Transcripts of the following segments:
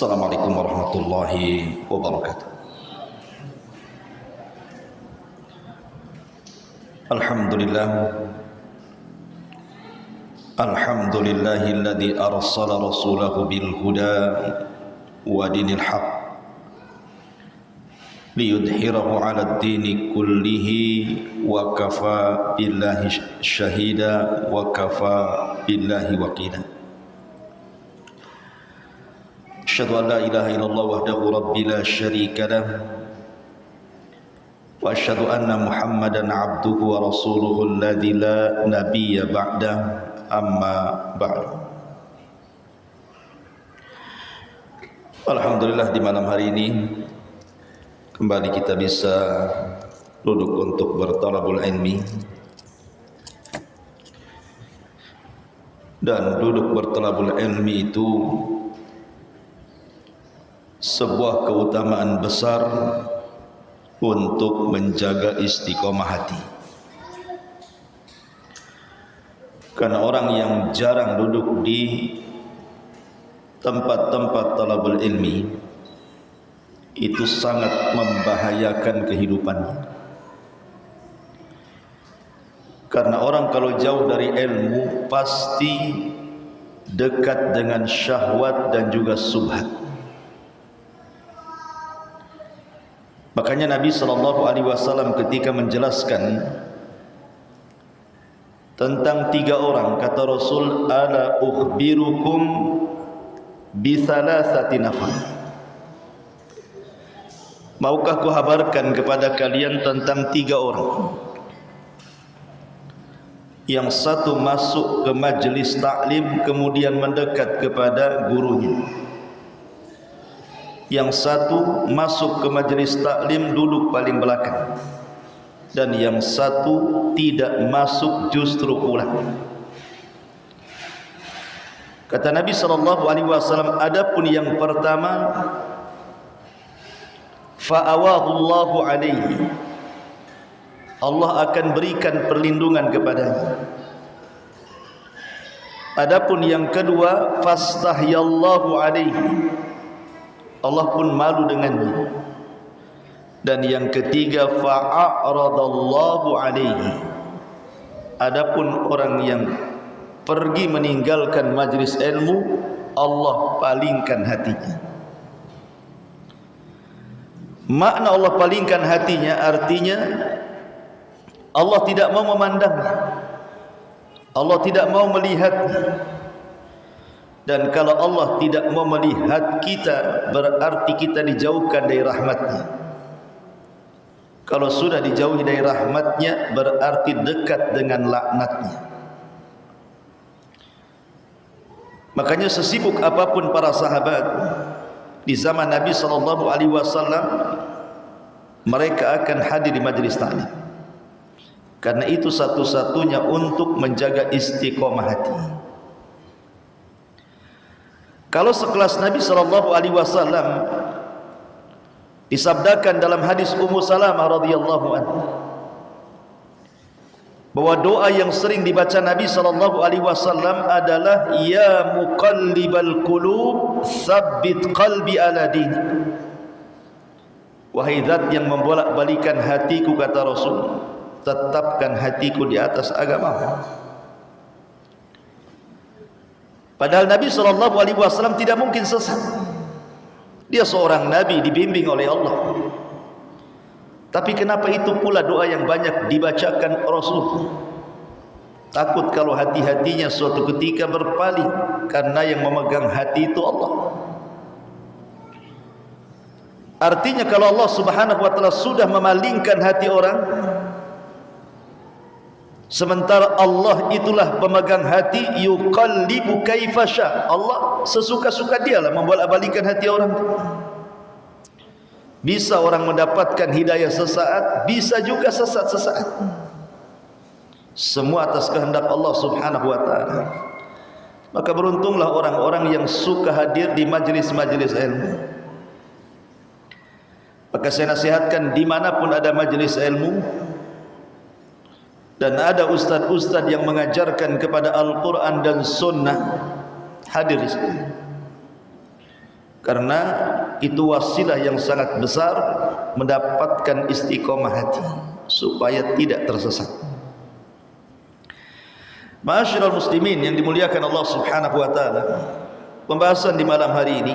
Assalamualaikum warahmatullahi wabarakatuh. Alhamdulillah, alhamdulillahilladzi arsala rasulahu bil huda wa dinil haq liyudhhirahu 'ala ad-dini kullihi wa kafa billahi syahida wa kafa billahi waqila. Asyhadu an la ilaha illallah wahdahu rabbi la syarika lah wa asyhadu anna Muhammadan abduhu wa rasuluhu alladzi la nabiyya ba'da, amma ba'du. Alhamdulillah, di malam hari ini kembali kita bisa duduk untuk bertalabul ilmi, dan duduk bertalabul ilmi itu sebuah keutamaan besar untuk menjaga istiqomah hati. Karena orang yang jarang duduk di tempat-tempat talabul ilmi itu sangat membahayakan kehidupannya. Karena orang kalau jauh dari ilmu pasti dekat dengan syahwat dan juga subhat. Makanya Nabi SAW ketika menjelaskan tentang 3 orang, kata Rasul, ala ukhbirukum bi thalathati nafar. Maukah ku habarkan kepada kalian tentang 3 orang. Yang satu masuk ke majlis taklim kemudian mendekat kepada gurunya. Yang satu masuk ke majlis taklim duduk paling belakang, dan yang satu tidak masuk justru pulang. Kata Nabi SAW, adapun yang pertama, fa'awahu Allahu alaihi, Allah akan berikan perlindungan kepadanya. Adapun yang kedua, fastahyallahu alaihi, Allah pun malu dengannya. Dan yang ketiga, fa'aradallahu alaihi, adapun orang yang pergi meninggalkan majlis ilmu, Allah palingkan hatinya. Makna Allah palingkan hatinya artinya Allah tidak mau memandangnya, Allah tidak mau melihatnya. Dan kalau Allah tidak mau melihat kita, berarti kita dijauhkan dari rahmatnya. Kalau sudah dijauhi dari rahmatnya, berarti dekat dengan laknatnya. Makanya sesibuk apapun para sahabat di zaman Nabi SAW, mereka akan hadir di majlis taklim. Karena itu satu-satunya untuk menjaga istiqomah hati. Kalau sekelas Nabi SAW disabdakan dalam hadis Ummu Salamah radhiyallahu anha bahwa doa yang sering dibaca Nabi SAW adalah ya muqallibal qulub tsabbit qalbi ala dinik. Wahai zat yang membolak-balikan hatiku, kata Rasul, tetapkan hatiku di atas agama. Padahal Nabi SAW tidak mungkin sesat. Dia seorang Nabi dibimbing oleh Allah. Tapi kenapa itu pula doa yang banyak dibacakan Rasul? Takut kalau hati-hatinya suatu ketika berpaling, karena yang memegang hati itu Allah. Artinya kalau Allah Subhanahu wa ta'ala sudah memalingkan hati orang, sementara Allah itulah pemegang hati, yuqallibu kaifasha, Allah sesuka-suka dialah membolak-balikkan hati orang. Bisa orang mendapatkan hidayah sesaat, bisa juga sesat sesaat. Semua atas kehendak Allah Subhanahu wa ta'ala. Maka beruntunglah orang-orang yang suka hadir di majlis-majlis ilmu. Maka saya nasihatkan, dimanapun ada majlis ilmu dan ada ustaz-ustaz yang mengajarkan kepada Al-Quran dan Sunnah, hadir di sini. karena itu wasilah yang sangat besar mendapatkan istiqomah hati supaya tidak tersesat. Ma'asyiral muslimin yang dimuliakan Allah Subhanahu wa taala, pembahasan di malam hari ini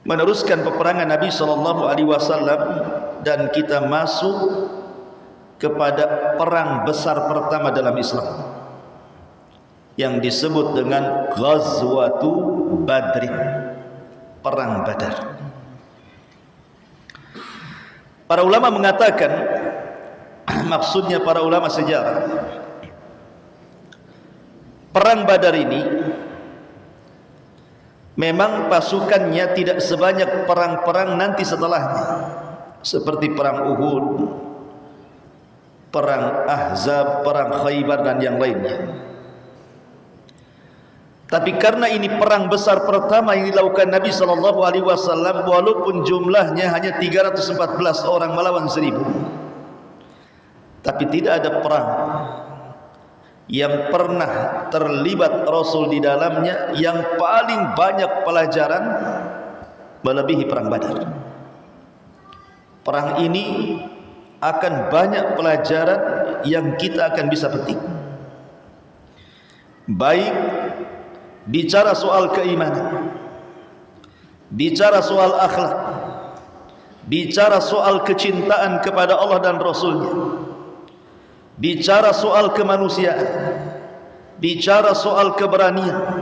meneruskan peperangan Nabi sallallahu alaihi wasallam dan kita masuk kepada perang besar pertama dalam Islam yang disebut dengan Ghazwatu Badr, perang Badar. Para ulama mengatakan, maksudnya para ulama sejarah, perang Badar ini memang pasukannya tidak sebanyak perang-perang nanti setelahnya, seperti perang Uhud, perang Ahzab, perang Khaybar dan yang lainnya. Tapi karena ini perang besar pertama yang dilakukan Nabi sallallahu alaihi wasallam, walaupun jumlahnya hanya 314 orang melawan 1000, tapi tidak ada perang yang pernah terlibat Rasul di dalamnya yang paling banyak pelajaran melebihi perang Badar. Perang ini akan banyak pelajaran yang kita akan bisa petik, baik bicara soal keimanan, bicara soal akhlak, bicara soal kecintaan kepada Allah dan Rasulnya, bicara soal kemanusiaan, bicara soal keberanian,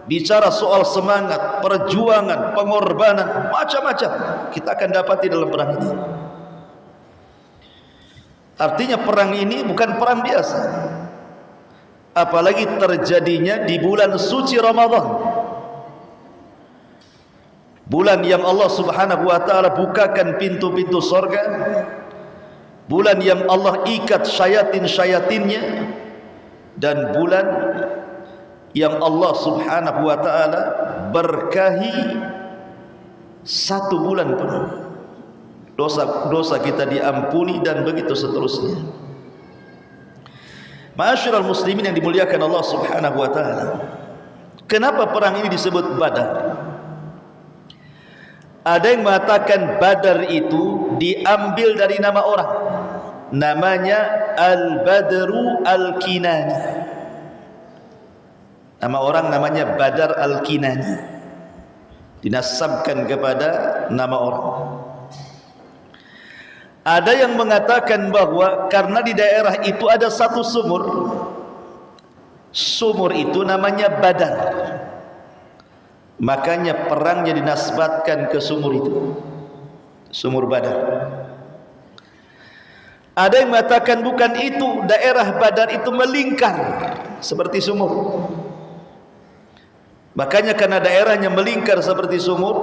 bicara soal semangat, perjuangan, pengorbanan, macam-macam kita akan dapati dalam perang ini. Artinya perang ini bukan perang biasa, apalagi terjadinya di bulan suci Ramadan, bulan yang Allah Subhanahu wa taala bukakan pintu-pintu surga, bulan yang Allah ikat syayatin-syayatinnya, dan bulan yang Allah Subhanahu wa taala berkahi 1 bulan penuh. Dosa-dosa kita diampuni dan begitu seterusnya. Ma'asyiral muslimin yang dimuliakan Allah Subhanahu wa taala, kenapa perang ini disebut Badar? Ada yang mengatakan Badar itu diambil dari nama orang, namanya Al-Badru Al-Kinani. Nama orang namanya Badar Al-Kinani, dinasabkan kepada nama orang. Ada yang mengatakan bahwa karena di daerah itu ada satu sumur, sumur itu namanya Badar, makanya perangnya dinasbatkan ke sumur itu, sumur Badar. Ada yang mengatakan bukan itu, daerah Badar itu melingkar seperti sumur, makanya karena daerahnya melingkar seperti sumur,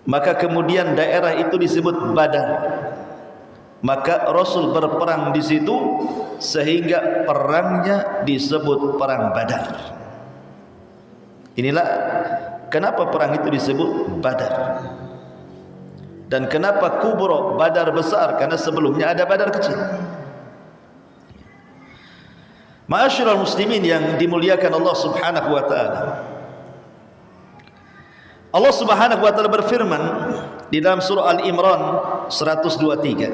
maka kemudian daerah itu disebut Badar. Maka Rasul berperang di situ sehingga perangnya disebut perang Badar. Inilah kenapa perang itu disebut Badar. Dan kenapa kubro, Badar besar, karena sebelumnya ada Badar kecil. Ma'asyiral muslimin yang dimuliakan Allah Subhanahu wa taala, Allah Subhanahu wa taala berfirman di dalam surah Al-Imran 123,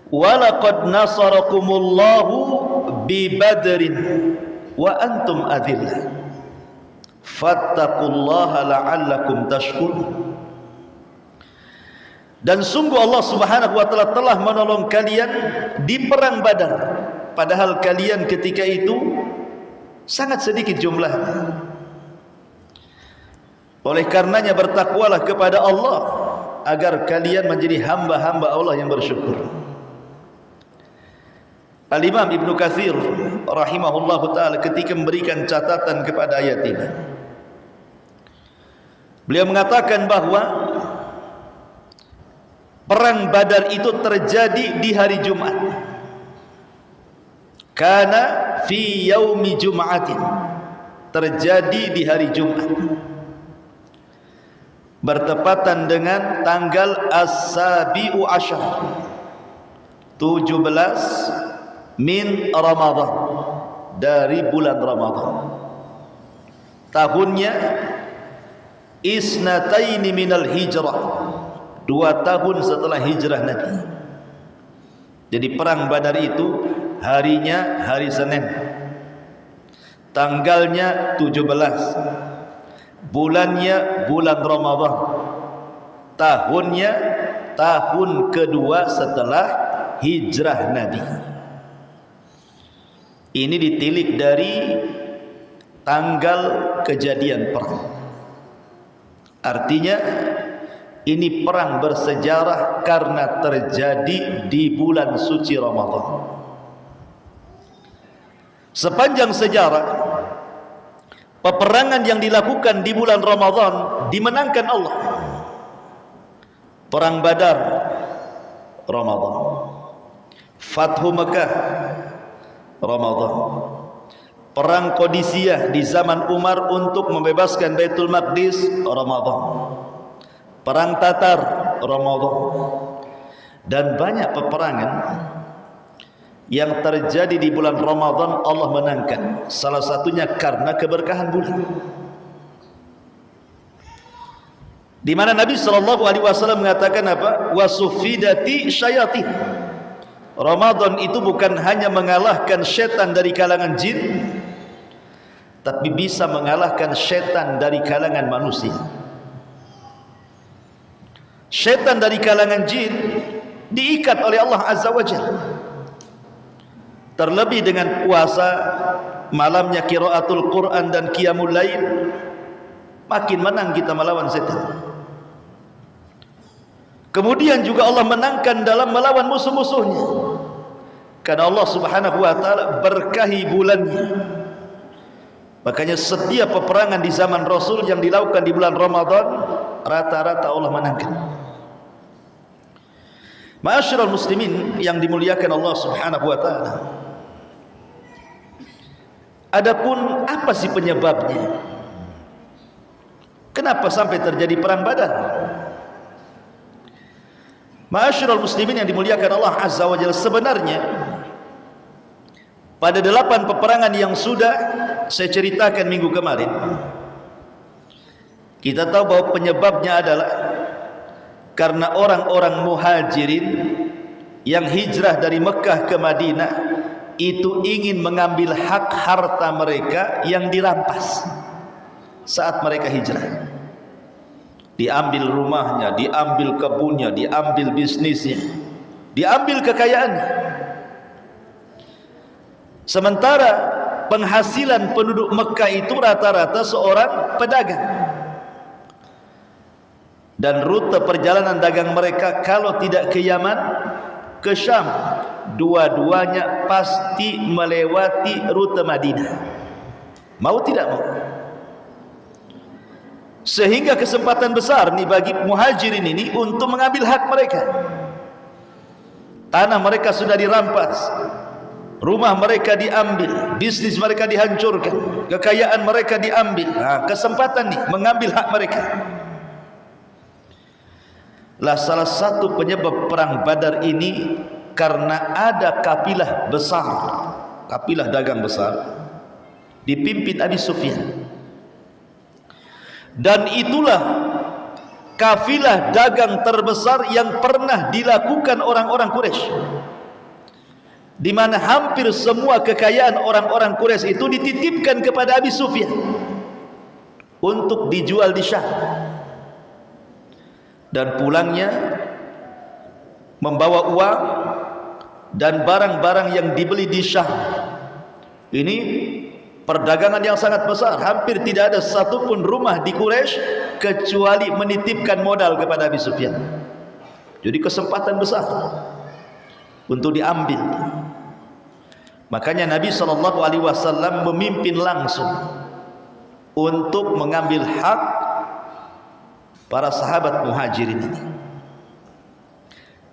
"Wa laqad nasarakumullahu bi Badrin wa antum adillah fattaqullaha la'allakum tashkurun." Dan sungguh Allah Subhanahu wa taala telah menolong kalian di perang Badar, padahal kalian ketika itu sangat sedikit jumlahnya. Oleh karenanya bertakwalah kepada Allah agar kalian menjadi hamba-hamba Allah yang bersyukur. Al-Imam Ibn Katsir rahimahullahu ta'ala ketika memberikan catatan kepada ayat ini, beliau mengatakan bahwa perang Badar itu terjadi di hari Jumat. Kana fi yaumi Jum'atin, terjadi di hari Jumat, bertepatan dengan tanggal As-Sabi'u Asyar, 17 min Ramadan, dari bulan Ramadan. tahunnya isnataini minal hijrah, 2 tahun setelah hijrah Nabi. Jadi perang Badar itu harinya hari Senin, tanggalnya 17, bulannya bulan Ramadan, tahunnya tahun kedua setelah hijrah Nabi. Ini ditilik dari tanggal kejadian perang. Artinya ini perang bersejarah karena terjadi di bulan suci Ramadan. Sepanjang sejarah, peperangan yang dilakukan di bulan Ramadan dimenangkan Allah. Perang Badar Ramadan, Fathu Mekah Ramadan, perang Qadisiyah di zaman Umar untuk membebaskan Baitul Maqdis Ramadan, perang Tatar Ramadan, dan banyak peperangan yang terjadi di bulan Ramadan Allah menangkan. Salah satunya karena keberkahan bulan, di mana Nabi SAW mengatakan apa? Wasufidati syayatin. Ramadan itu bukan hanya mengalahkan syaitan dari kalangan jin, tapi bisa mengalahkan syaitan dari kalangan manusia. Syaitan dari kalangan jin diikat oleh Allah Azza wa Jalla. Terlebih dengan puasa, malamnya qiraatul Quran dan qiyamul lail, makin menang kita melawan setan. Kemudian juga Allah menangkan dalam melawan musuh-musuhnya, karena Allah Subhanahu wa taala berkahi bulannya. Makanya setiap peperangan di zaman Rasul yang dilakukan di bulan Ramadan, rata-rata Allah menangkan. Ma'asyiral muslimin yang dimuliakan Allah Subhanahu wa taala, adapun apa sih penyebabnya? Kenapa sampai terjadi perang Badar? Ma'asyiral muslimin yang dimuliakan Allah Azza wa Jalla, sebenarnya pada 8 peperangan yang sudah saya ceritakan minggu kemarin, kita tahu bahwa penyebabnya adalah karena orang-orang muhajirin yang hijrah dari Mekah ke Madinah itu ingin mengambil hak harta mereka yang dirampas saat mereka hijrah. Diambil rumahnya, diambil kebunnya, diambil bisnisnya, diambil kekayaannya. Sementara penghasilan penduduk Mekah itu rata-rata seorang pedagang, dan rute perjalanan dagang mereka kalau tidak ke Yaman, ke Syam, dua-duanya pasti melewati rute Madinah, mau tidak mau. Sehingga kesempatan besar nih bagi muhajirin ini untuk mengambil hak mereka. Tanah mereka sudah dirampas, rumah mereka diambil, bisnis mereka dihancurkan, kekayaan mereka diambil. Nah, kesempatan nih mengambil hak mereka. Lah salah satu penyebab perang Badar ini karena ada kafilah besar, kafilah dagang besar dipimpin Abi Sufyan. Dan itulah kafilah dagang terbesar yang pernah dilakukan orang-orang Quraisy, di mana hampir semua kekayaan orang-orang Quraisy itu dititipkan kepada Abi Sufyan untuk dijual di Syam, dan pulangnya membawa uang dan barang-barang yang dibeli di Syam. Ini perdagangan yang sangat besar. Hampir tidak ada satupun rumah di Quraisy kecuali menitipkan modal kepada Abi Sufyan. Jadi kesempatan besar untuk diambil. Makanya Nabi SAW memimpin langsung untuk mengambil hak para sahabat muhajirin ini.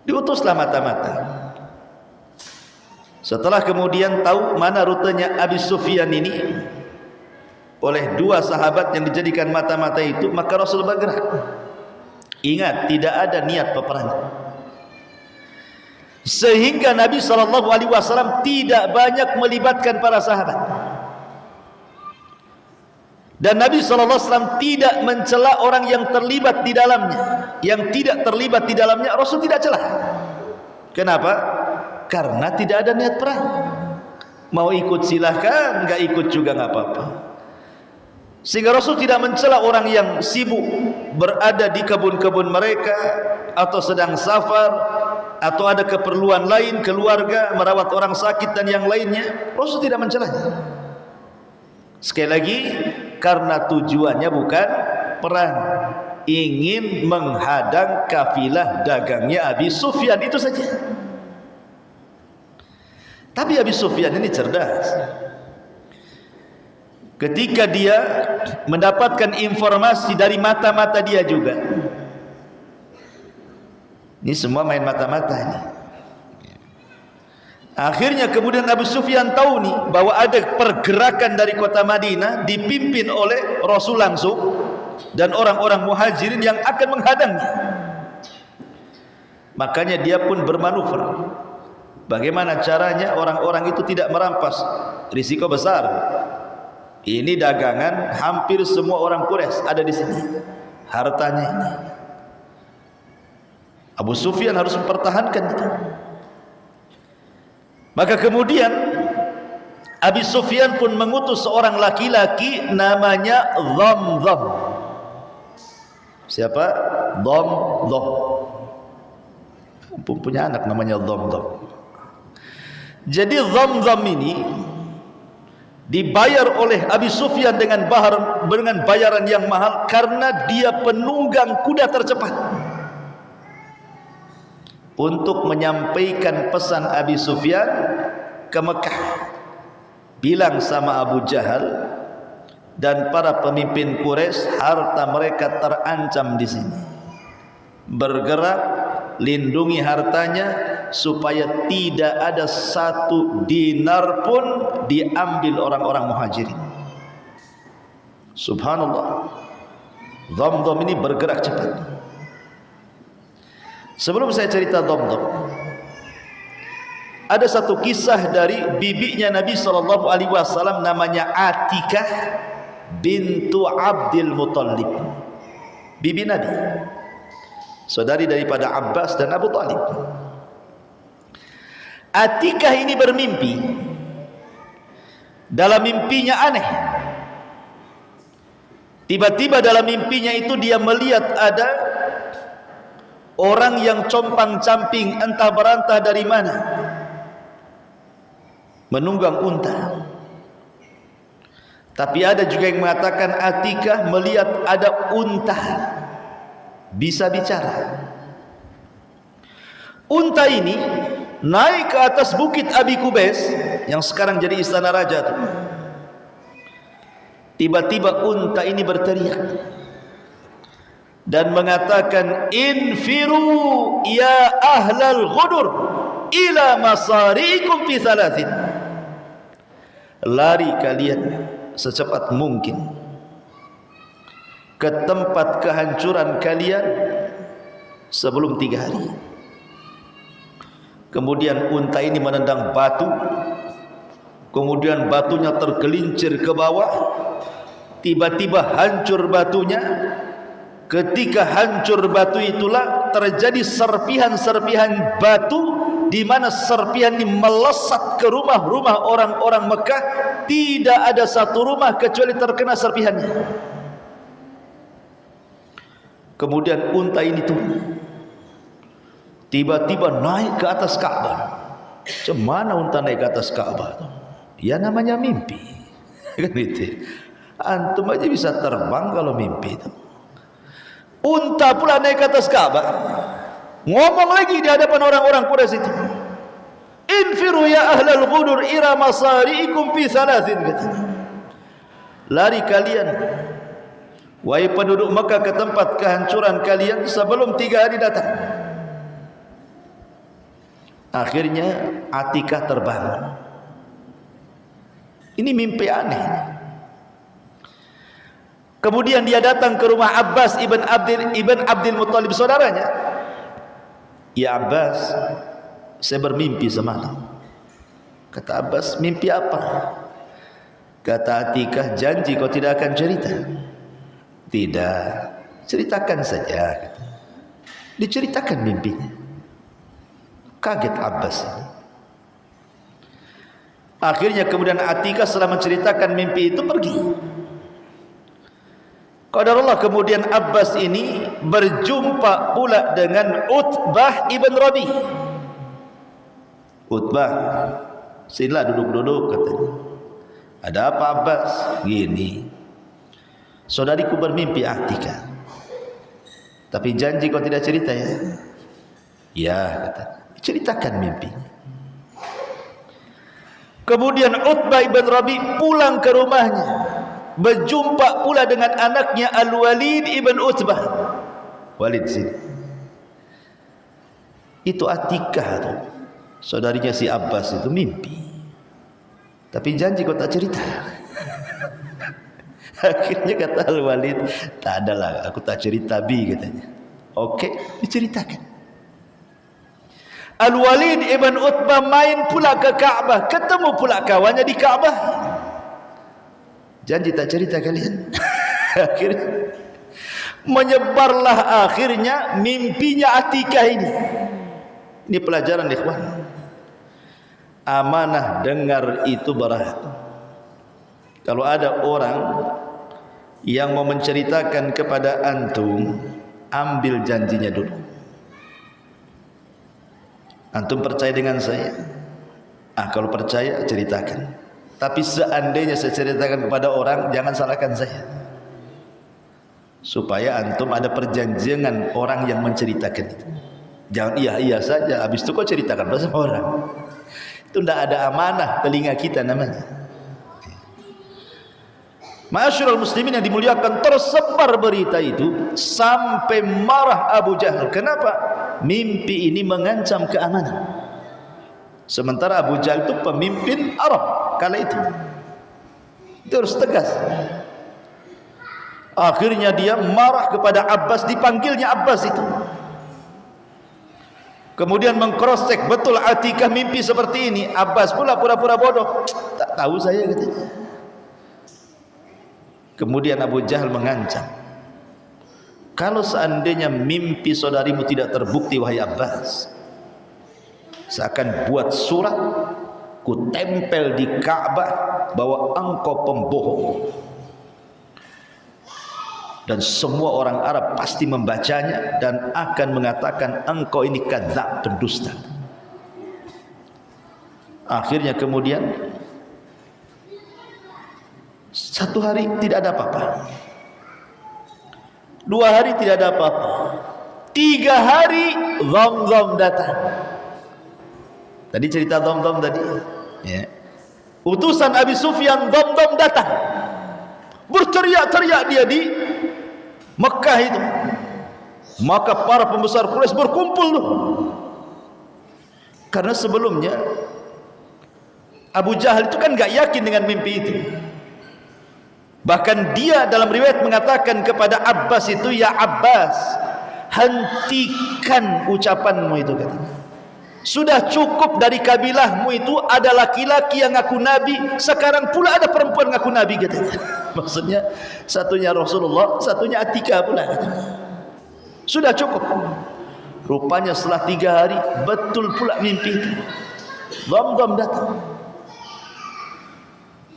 Diutuslah mata-mata. Setelah kemudian tahu mana rutenya Abi Sufyan ini oleh 2 sahabat yang dijadikan mata-mata itu, maka Rasul bergerak. Ingat, tidak ada niat peperangan, sehingga Nabi SAW tidak banyak melibatkan para sahabat. Dan Nabi SAW tidak mencela orang yang terlibat di dalamnya. Yang tidak terlibat di dalamnya Rasul tidak celah. Kenapa? Karena tidak ada niat perang. Mau ikut silahkan, nggak ikut juga nggak apa-apa. Sehingga Rasul tidak mencela orang yang sibuk berada di kebun-kebun mereka, atau sedang safar, atau ada keperluan lain, keluarga, merawat orang sakit dan yang lainnya. Rasul tidak mencelanya. Sekali lagi, karena tujuannya bukan perang, ingin menghadang kafilah dagangnya Abi Sufyan, itu saja. Tapi Abi Sufyan ini cerdas. Ketika dia mendapatkan informasi dari mata-mata dia juga, ini semua main mata-mata ini. Akhirnya kemudian Abu Sufyan tahu nih bahwa ada pergerakan dari kota Madinah dipimpin oleh Rasul langsung dan orang-orang muhajirin yang akan menghadangnya. Makanya dia pun bermanuver. Bagaimana caranya orang-orang itu tidak merampas? Risiko besar. Ini dagangan hampir semua orang Quraisy ada di sini. Hartanya ini. Abu Sufyan harus mempertahankan itu. Maka kemudian Abi Sufyan pun mengutus seorang laki-laki namanya Dhamdham. Siapa? Dhamdham. Punya anak namanya Dhamdham. Jadi Dhamdham ini dibayar oleh Abi Sufyan dengan bayaran yang mahal karena dia penunggang kuda tercepat untuk menyampaikan pesan Abi Sufyan ke Mekah. Bilang sama Abu Jahal dan para pemimpin Quraisy, harta mereka terancam di sini. Bergerak, lindungi hartanya supaya tidak ada satu dinar pun diambil orang-orang muhajirin. Subhanallah, Dhamdham ini bergerak cepat. Sebelum saya cerita Dhamdham, ada satu kisah dari bibinya Nabi SAW namanya Atikah bintu Abdul Muttalib, bibi Nabi, saudari daripada Abbas dan Abu Talib. Atikah ini bermimpi. Dalam mimpinya aneh. Tiba-tiba dalam mimpinya itu dia melihat ada orang yang compang-camping entah berantah dari mana, menunggang unta. Tapi ada juga yang mengatakan Atikah melihat ada unta bisa bicara. Unta ini naik ke atas bukit Abi Kubais yang sekarang jadi istana raja. Tiba-tiba unta ini berteriak dan mengatakan, infiru ya ahlal ghudur ila masarikum fi thalathin. Lari kalian secepat mungkin ke tempat kehancuran kalian sebelum 3 hari. Kemudian unta ini menendang batu, kemudian batunya tergelincir ke bawah, tiba-tiba hancur batunya. Ketika hancur batu itulah terjadi serpihan-serpihan batu, di mana serpihan ini melesat ke rumah-rumah orang-orang Mekah. Tidak ada satu rumah kecuali terkena serpihannya. Kemudian unta ini turun, tiba-tiba naik ke atas Ka'bah. Cemana unta naik ke atas Ka'bah? Ya namanya mimpi. Kan itu. Antum aja bisa terbang kalau mimpi itu. Unta pula naik ke atas Ka'bah. Ngomong lagi di hadapan orang-orang Quraisy itu. Infiru ya ahlal ghudur ira masari'ikum fi thalathin, katanya. Lari kalian, wahai penduduk Mekah, ke tempat kehancuran kalian sebelum 3 hari datang. Akhirnya Atikah terbangun. Ini mimpi aneh. Kemudian dia datang ke rumah Abbas ibn Abdul Muttalib, saudaranya. Ya Abbas, saya bermimpi semalam. Kata Abbas, mimpi apa? Kata Atikah, janji kau tidak akan cerita. Tidak, ceritakan saja. Diceritakan mimpinya. Kaget Abbas ini. Akhirnya kemudian Atikah setelah menceritakan mimpi itu pergi. Qadarullah kemudian Abbas ini berjumpa pula dengan Utbah ibn Rabi. Utbah, sila duduk-duduk katanya. Ada apa Abbas? Gini, saudariku bermimpi Atikah, tapi janji kau tidak cerita ya. Ya kata, ceritakan mimpinya. Kemudian Utbah ibn Rabi pulang ke rumahnya, berjumpa pula dengan anaknya Al-Walid ibn Utbah. Walid sini. Itu Atikah tuh, saudarinya si Abbas itu mimpi, tapi janji kau tak cerita. Akhirnya kata Al-Walid, tak adalah, aku tak cerita bi katanya. Oke, diceritakan. Al-Walid ibn Utbah main pula ke Ka'bah, ketemu pula kawannya di Ka'bah. Janji tak cerita kalian. Akhirnya menyebarlah akhirnya mimpinya Atikah ini. Ini pelajaran ikhwan. Amanah dengar itu berat. Kalau ada orang yang mau menceritakan kepada antum, ambil janjinya dulu. Antum percaya dengan saya? Kalau percaya ceritakan. Tapi seandainya saya ceritakan kepada orang, jangan salahkan saya. Supaya antum ada perjanjian dengan orang yang menceritakan itu. Jangan iya saja, habis itu kau ceritakan pada semua orang. Itu tidak ada amanah telinga kita namanya. Ma'asyiral muslimin yang dimuliakan, tersebar berita itu sampai marah Abu Jahal. Kenapa? Mimpi ini mengancam keamanan. Sementara Abu Jahal itu pemimpin Arab kala itu. Dia harus tegas. Akhirnya dia marah kepada Abbas, dipanggilnya Abbas itu. Kemudian mengcross-check, betul Atikah mimpi seperti ini. Abbas pula pura-pura bodoh. Tak tahu saya katanya. Kemudian Abu Jahal mengancam, kalau seandainya mimpi saudarimu tidak terbukti wahai Abbas, saya akan buat surat, ku tempel di Ka'bah bahwa engkau pembohong. Dan semua orang Arab pasti membacanya dan akan mengatakan engkau ini kadzab, pendusta. Akhirnya kemudian satu hari tidak ada apa-apa, 2 hari tidak ada apa-apa, 3 hari Dhamdham datang. Tadi cerita Dhamdham tadi ya. Utusan Abi Sufyan Dhamdham datang, berteriak-teriak dia di Mekah itu. Maka para pembesar Quraisy berkumpul tuh. Karena sebelumnya Abu Jahal itu kan gak yakin dengan mimpi itu. Bahkan dia dalam riwayat mengatakan kepada Abbas itu, ya Abbas, hentikan ucapanmu itu katanya. Sudah cukup dari kabilahmu itu ada laki-laki yang ngaku nabi, sekarang pula ada perempuan ngaku nabi katanya. Maksudnya satunya Rasulullah, satunya Atikah pula katanya. Sudah cukup. Rupanya setelah 3 hari betul pula mimpi itu. Dhamdham datang.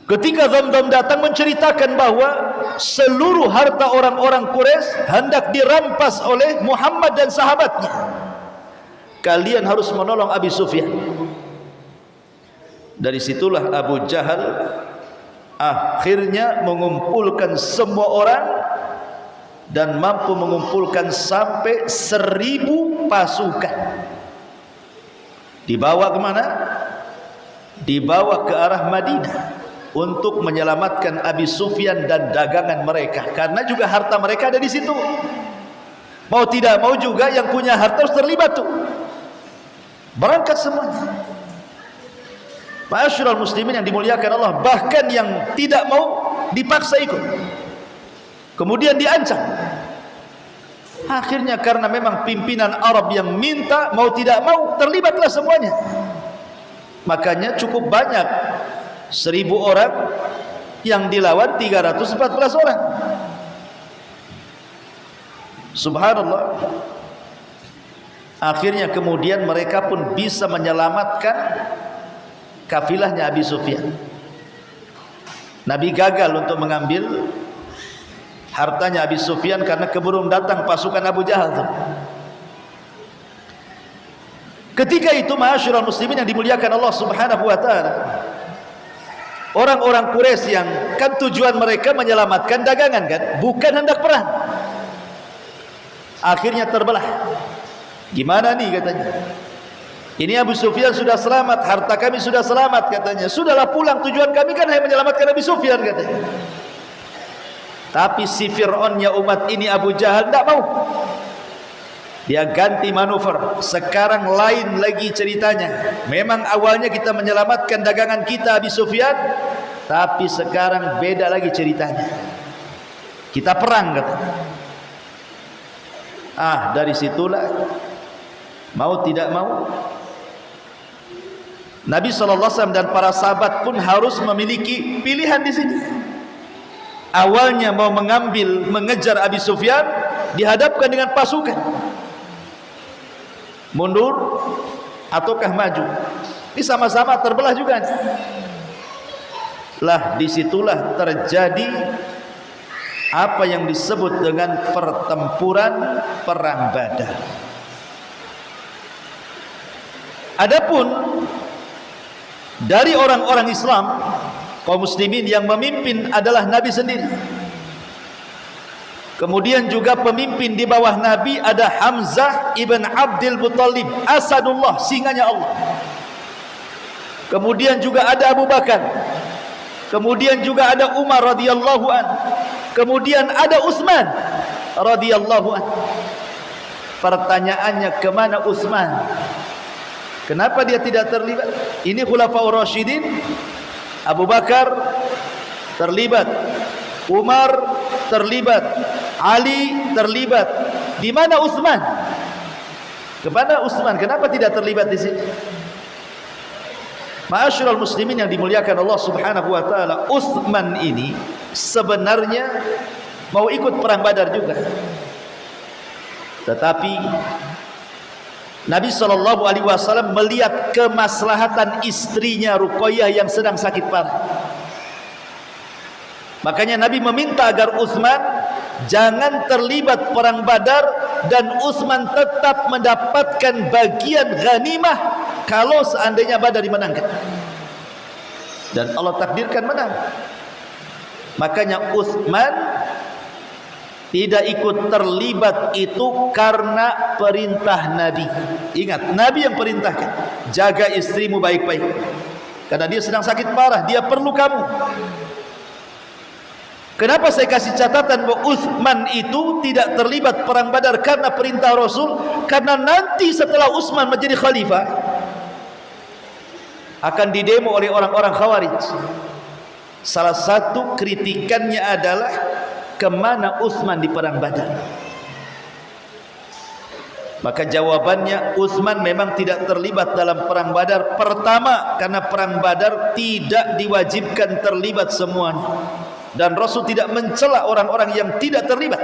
Ketika Dhamdham datang menceritakan bahwa seluruh harta orang-orang Quraisy hendak dirampas oleh Muhammad dan sahabatnya. Kalian harus menolong Abi Sufyan. Dari situlah Abu Jahal akhirnya mengumpulkan semua orang dan mampu mengumpulkan sampai 1000 pasukan. Dibawa kemana? Dibawa ke arah Madinah untuk menyelamatkan Abi Sufyan dan dagangan mereka, karena juga harta mereka ada di situ. Mau tidak mau juga yang punya harta harus terlibat tuh. Berangkat semuanya. Ma'asyiral muslimin yang dimuliakan Allah, bahkan yang tidak mau dipaksa ikut, kemudian diancam. Akhirnya karena memang pimpinan Arab yang minta, mau tidak mau terlibatlah semuanya. Makanya cukup banyak, 1000 orang yang dilawan 314 orang. Subhanallah. Akhirnya kemudian mereka pun bisa menyelamatkan kafilahnya Abi Sufyan. Nabi gagal untuk mengambil hartanya Abi Sufyan karena keburu datang pasukan Abu Jahal itu. Ketika itu ma'asyiral muslimin yang dimuliakan Allah Subhanahu wa taala, orang-orang Quraisy yang kan tujuan mereka menyelamatkan dagangan kan, bukan hendak perang. Akhirnya terbelah. Gimana nih katanya? Ini Abu Sufyan sudah selamat, harta kami sudah selamat katanya. Sudahlah pulang, tujuan kami kan hanya menyelamatkan Abu Sufyan katanya. Tapi si Fir'aunnya umat ini Abu Jahal tidak mau. Dia ganti manuver. Sekarang lain lagi ceritanya. Memang awalnya kita menyelamatkan dagangan kita Abu Sufyan, tapi sekarang beda lagi ceritanya. Kita perang katanya. Dari situlah mau tidak mau Nabi SAW dan para sahabat pun harus memiliki pilihan di sini. Awalnya mau mengejar Abi Sufyan, dihadapkan dengan pasukan. Mundur ataukah maju? Ini sama-sama terbelah juga. Lah disitulah terjadi apa yang disebut dengan pertempuran perang Badar. Adapun dari orang-orang Islam, kaum muslimin, yang memimpin adalah Nabi sendiri. Kemudian juga pemimpin di bawah Nabi ada Hamzah ibn Abdul Muttalib, Asadullah, singanya Allah. Kemudian juga ada Abu Bakar. Kemudian juga ada Umar radhiyallahu an. Kemudian ada Utsman radhiyallahu an. Pertanyaannya, kemana Utsman? Kenapa dia tidak terlibat? Ini Khulafaur Rasyidin. Abu Bakar terlibat, Umar terlibat, Ali terlibat. Di mana Utsman? Kemana Utsman? Kenapa tidak terlibat di sini? Ma'asyiral muslimin yang dimuliakan Allah Subhanahu wa taala, Utsman ini sebenarnya mau ikut perang Badar juga. Tetapi Nabi SAW melihat kemaslahatan istrinya Ruqayyah yang sedang sakit parah. Makanya Nabi meminta agar Utsman jangan terlibat perang Badar, dan Utsman tetap mendapatkan bagian ghanimah kalau seandainya Badar dimenangkan. Dan Allah takdirkan menang. Makanya Utsman tidak ikut terlibat itu karena perintah Nabi. Ingat, Nabi yang perintahkan, jaga istrimu baik-baik, karena dia sedang sakit parah, dia perlu kamu. Kenapa saya kasih catatan bahwa Utsman itu tidak terlibat perang Badar karena perintah Rasul? Karena nanti setelah Utsman menjadi khalifah akan didemo oleh orang-orang Khawarij. Salah satu kritikannya adalah kemana Utsman di perang Badar. Maka jawabannya, Utsman memang tidak terlibat dalam perang Badar. Pertama, karena perang Badar tidak diwajibkan terlibat semuanya, dan Rasul tidak mencela orang-orang yang tidak terlibat.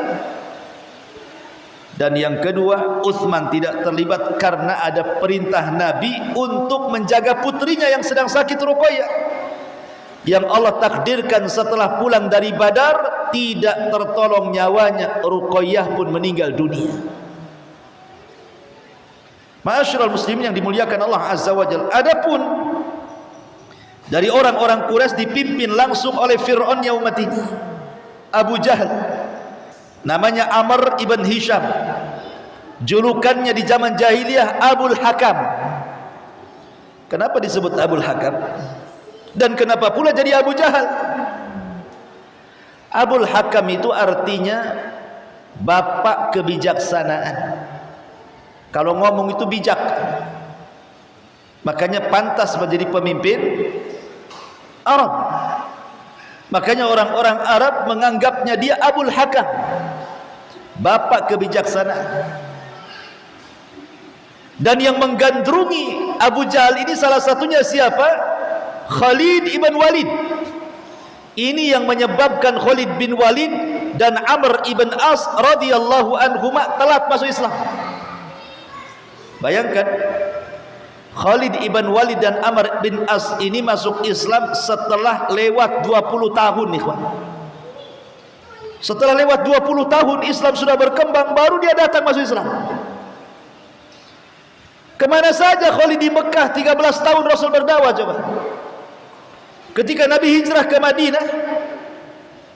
Dan yang kedua, Utsman tidak terlibat karena ada perintah Nabi untuk menjaga putrinya yang sedang sakit, Ruqayyah, yang Allah takdirkan setelah pulang dari Badar tidak tertolong nyawanya. Ruqayyah pun meninggal dunia. Ma'asyiral muslimin yang dimuliakan Allah Azza wa Jalla, adapun dari orang-orang Quraisy dipimpin langsung oleh Fir'aunnya umat ini, Abu Jahal, namanya Amr ibn Hisham, julukannya di zaman jahiliyah Abul Hakam. Kenapa disebut Abul Hakam? Dan kenapa pula jadi Abu Jahal? Abul Hakam itu artinya bapak kebijaksanaan. Kalau ngomong itu bijak, makanya pantas menjadi pemimpin Arab. Makanya orang-orang Arab menganggapnya dia Abul Hakam, bapak kebijaksanaan. Dan yang menggandrungi Abu Jahal ini salah satunya siapa? Khalid ibn Walid. Ini yang menyebabkan Khalid bin Walid dan Amr ibn As radhiyallahu anhuma telat masuk Islam. Bayangkan, Khalid ibn Walid dan Amr bin As ini masuk Islam setelah lewat 20 tahun, ikhwan. Setelah lewat 20 tahun Islam sudah berkembang, baru dia datang masuk Islam. Kemana saja Khalid di Mekah 13 tahun Rasul berdakwah coba. Ketika Nabi hijrah ke Madinah,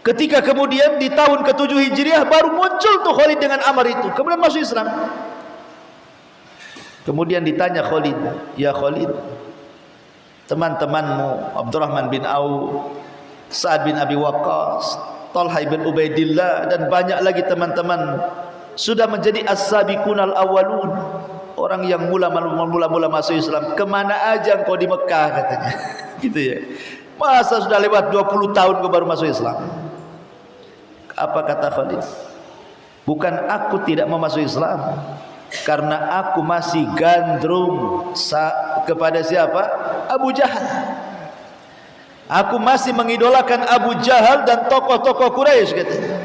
ketika kemudian di tahun ke-7 Hijriah baru muncul tuh Khalid dengan Amr itu, kemudian masuk Islam. Kemudian ditanya Khalid, "Ya Khalid, teman-temanmu Abdurrahman bin Auf, Sa'ad bin Abi Waqqas, Talha bin Ubaidillah dan banyak lagi teman-teman sudah menjadi as-sabiqunal awwalun, orang yang mula-mula masuk Islam. Kemana aja engkau di Mekah?" katanya. Gitu ya. Masa sudah lewat 20 tahun kau baru masuk Islam? Apa kata Khalid? Bukan aku tidak mau masuk Islam, karena aku masih gandrung kepada siapa? Abu Jahal. Aku masih mengidolakan Abu Jahal dan tokoh-tokoh Quraisy katanya.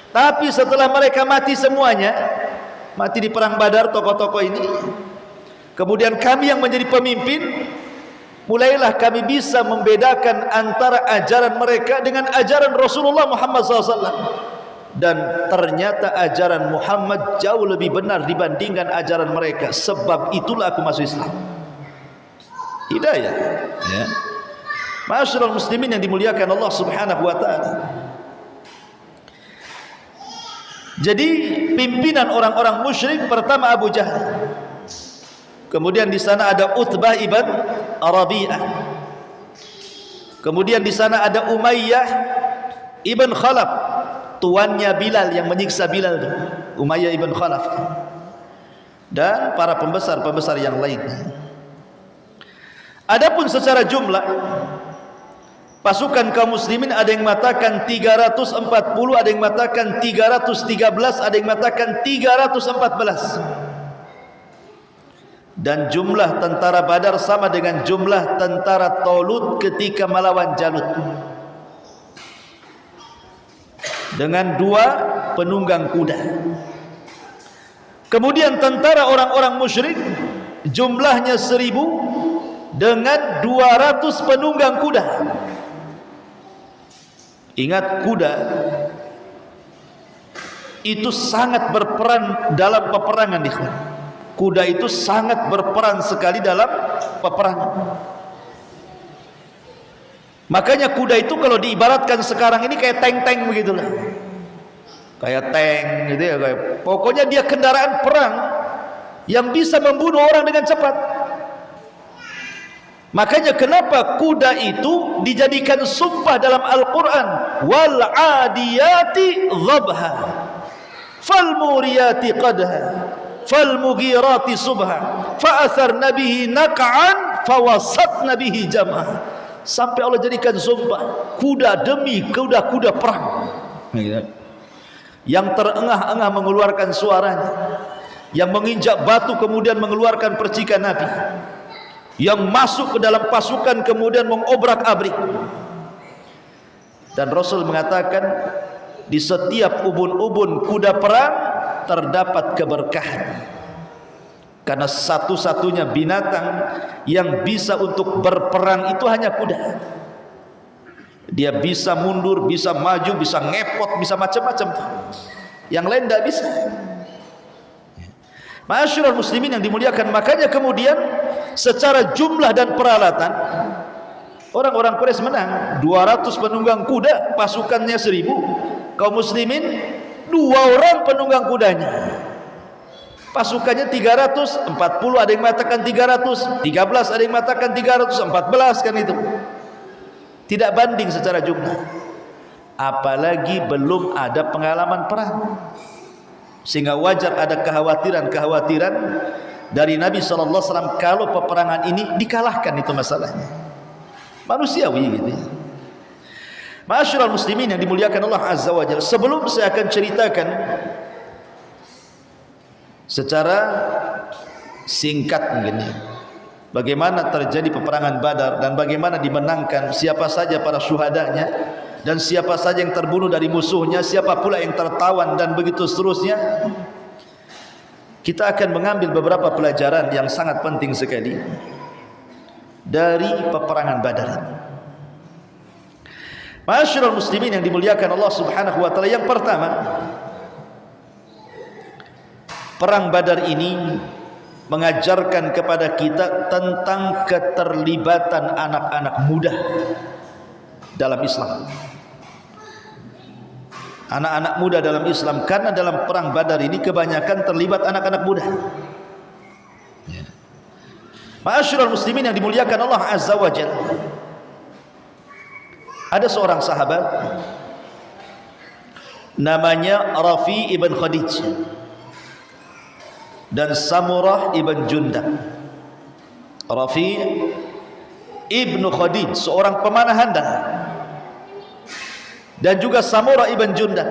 Tapi setelah mereka mati semuanya, mati di perang Badar tokoh-tokoh ini, kemudian kami yang menjadi pemimpin, mulailah kami bisa membedakan antara ajaran mereka dengan ajaran Rasulullah Muhammad SAW. Dan ternyata ajaran Muhammad jauh lebih benar dibandingkan ajaran mereka. Sebab itulah aku masuk Islam. Hidayah ya. Ma'asyiral muslimin yang dimuliakan Allah Subhanahu wa ta'ala. Jadi pimpinan orang-orang musyrik pertama Abu Jahal. Kemudian di sana ada Utbah ibn Rabi'ah. Kemudian di sana ada Umayyah ibn Khalaf, tuannya Bilal yang menyiksa Bilal itu. Umayyah ibn Khalaf. Dan para pembesar-pembesar yang lainnya. Adapun secara jumlah pasukan kaum muslimin ada yang mengatakan 340, ada yang mengatakan 313, ada yang mengatakan 314. Dan jumlah tentara Badar sama dengan jumlah tentara Talut ketika melawan Jalut, dengan 2 penunggang kuda. Kemudian tentara orang-orang musyrik jumlahnya 1000 dengan 200 penunggang kuda. Ingat, kuda itu sangat berperan dalam peperangan, ikhwan. Kuda itu sangat berperan sekali dalam peperangan. Makanya kuda itu kalau diibaratkan sekarang ini kayak tank-tank begitulah. Kayak tank gitu ya, kayak. Pokoknya dia kendaraan perang yang bisa membunuh orang dengan cepat. Makanya kenapa kuda itu dijadikan sumpah dalam Al-Quran, wal adiyati dhabha fal muriyati qadha fal mughirati subha fa atharna bihi naq'an fawasatna bihi jam'a. Sampai Allah jadikan sumpah kuda demi kuda-kuda perang yang terengah-engah mengeluarkan suaranya, yang menginjak batu kemudian mengeluarkan percikan api, yang masuk ke dalam pasukan kemudian mengobrak-abrik. Dan Rasul mengatakan di setiap ubun-ubun kuda perang terdapat keberkahan, karena satu-satunya binatang yang bisa untuk berperang itu hanya kuda. Dia bisa mundur, bisa maju, bisa ngepot, bisa macam-macam. Yang lain tidak bisa. Ma'asyiral muslimin yang dimuliakan, makanya kemudian secara jumlah dan peralatan orang-orang Quraisy menang. 200 penunggang kuda, pasukannya 1000. Kaum muslimin 2 orang penunggang kudanya. Pasukannya 340, ada yang mengatakan 313, ada yang mengatakan 314 kan itu. Tidak banding secara jumlah. Apalagi belum ada pengalaman perang. Sehingga wajar ada kekhawatiran-kekhawatiran dari Nabi SAW kalau peperangan ini dikalahkan, itu masalahnya. Manusiawi gitu ya. Ma'asyiral muslimin yang dimuliakan Allah Azza wa Jalla, sebelum saya akan ceritakan secara singkat mungkin ya, bagaimana terjadi peperangan Badar dan bagaimana dimenangkan, siapa saja para syuhadanya, dan siapa saja yang terbunuh dari musuhnya, siapa pula yang tertawan, dan begitu seterusnya. Kita akan mengambil beberapa pelajaran yang sangat penting sekali dari peperangan Badar ini. Ma'asyiral muslimin yang dimuliakan Allah Subhanahu wa taala, yang pertama, perang Badar ini mengajarkan kepada kita tentang keterlibatan anak-anak muda dalam Islam. Anak-anak muda dalam Islam, karena dalam perang Badar ini kebanyakan terlibat anak-anak muda. Ma'asyiral muslimin yang dimuliakan Allah Azza wa Jalla, ada seorang sahabat namanya Rafi ibn Khadij dan Samurah ibn Jundab. Rafi ibn Khadij seorang pemanah handal, dan juga Samurah ibn Jundab.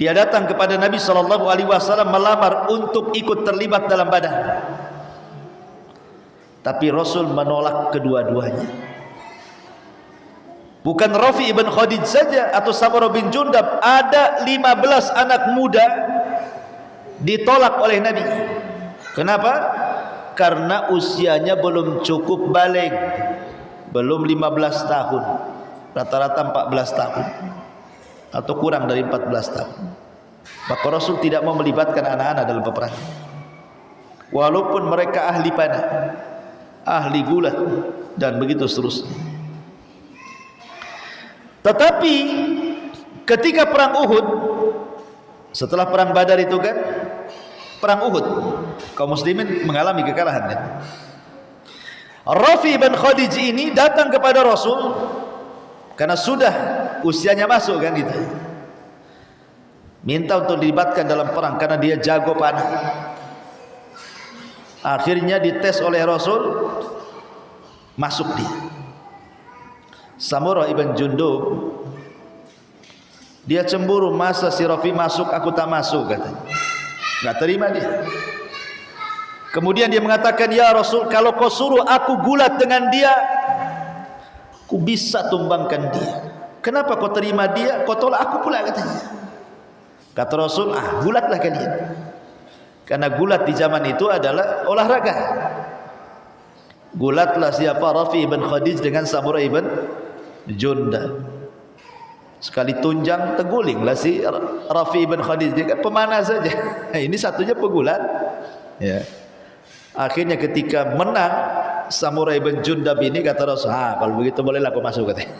Dia datang kepada Nabi SAW melamar untuk ikut terlibat dalam Badar, tapi Rasul menolak kedua-duanya. Bukan Rafi ibn Khadij saja atau Samurah bin Jundab, ada 15 anak muda ditolak oleh Nabi. Kenapa? Karena usianya belum cukup baligh, belum 15 tahun, rata-rata 14 tahun atau kurang dari 14 tahun. Maka Rasul tidak mau melibatkan anak-anak dalam peperangan, walaupun mereka ahli panah, ahli gulat, dan begitu seterusnya. Tetapi ketika perang Uhud, setelah perang Badar itu kan, perang Uhud, kaum muslimin mengalami kekalahan kan? Rafi bin Khadij ini datang kepada Rasul karena sudah usianya masuk kan gitu. Minta untuk dilibatkan dalam perang karena dia jago panah. Akhirnya dites oleh Rasul, masuk dia. Samurah ibn Jundub, dia cemburu, masa si Rafi masuk aku tak masuk, katanya. Nggak terima dia. Kemudian dia mengatakan, ya Rasul, kalau kau suruh aku gulat dengan dia, aku bisa tumbangkan dia. Kenapa kau terima dia, kau tolak aku pula, katanya. Kata Rasul, gulatlah kalian. Karena gulat di zaman itu adalah olahraga. Gulatlah siapa? Rafi ibn Khadij dengan Samurah ibn Jundab. Sekali tunjang tegulinglah si Rafi ibn Khadij, dia kan pemanah saja. Ini satunya pegulat. Ya. Akhirnya ketika menang Samurah ibn Jundab ini, kata Rasul, kalau begitu bolehlah aku masuk, katanya.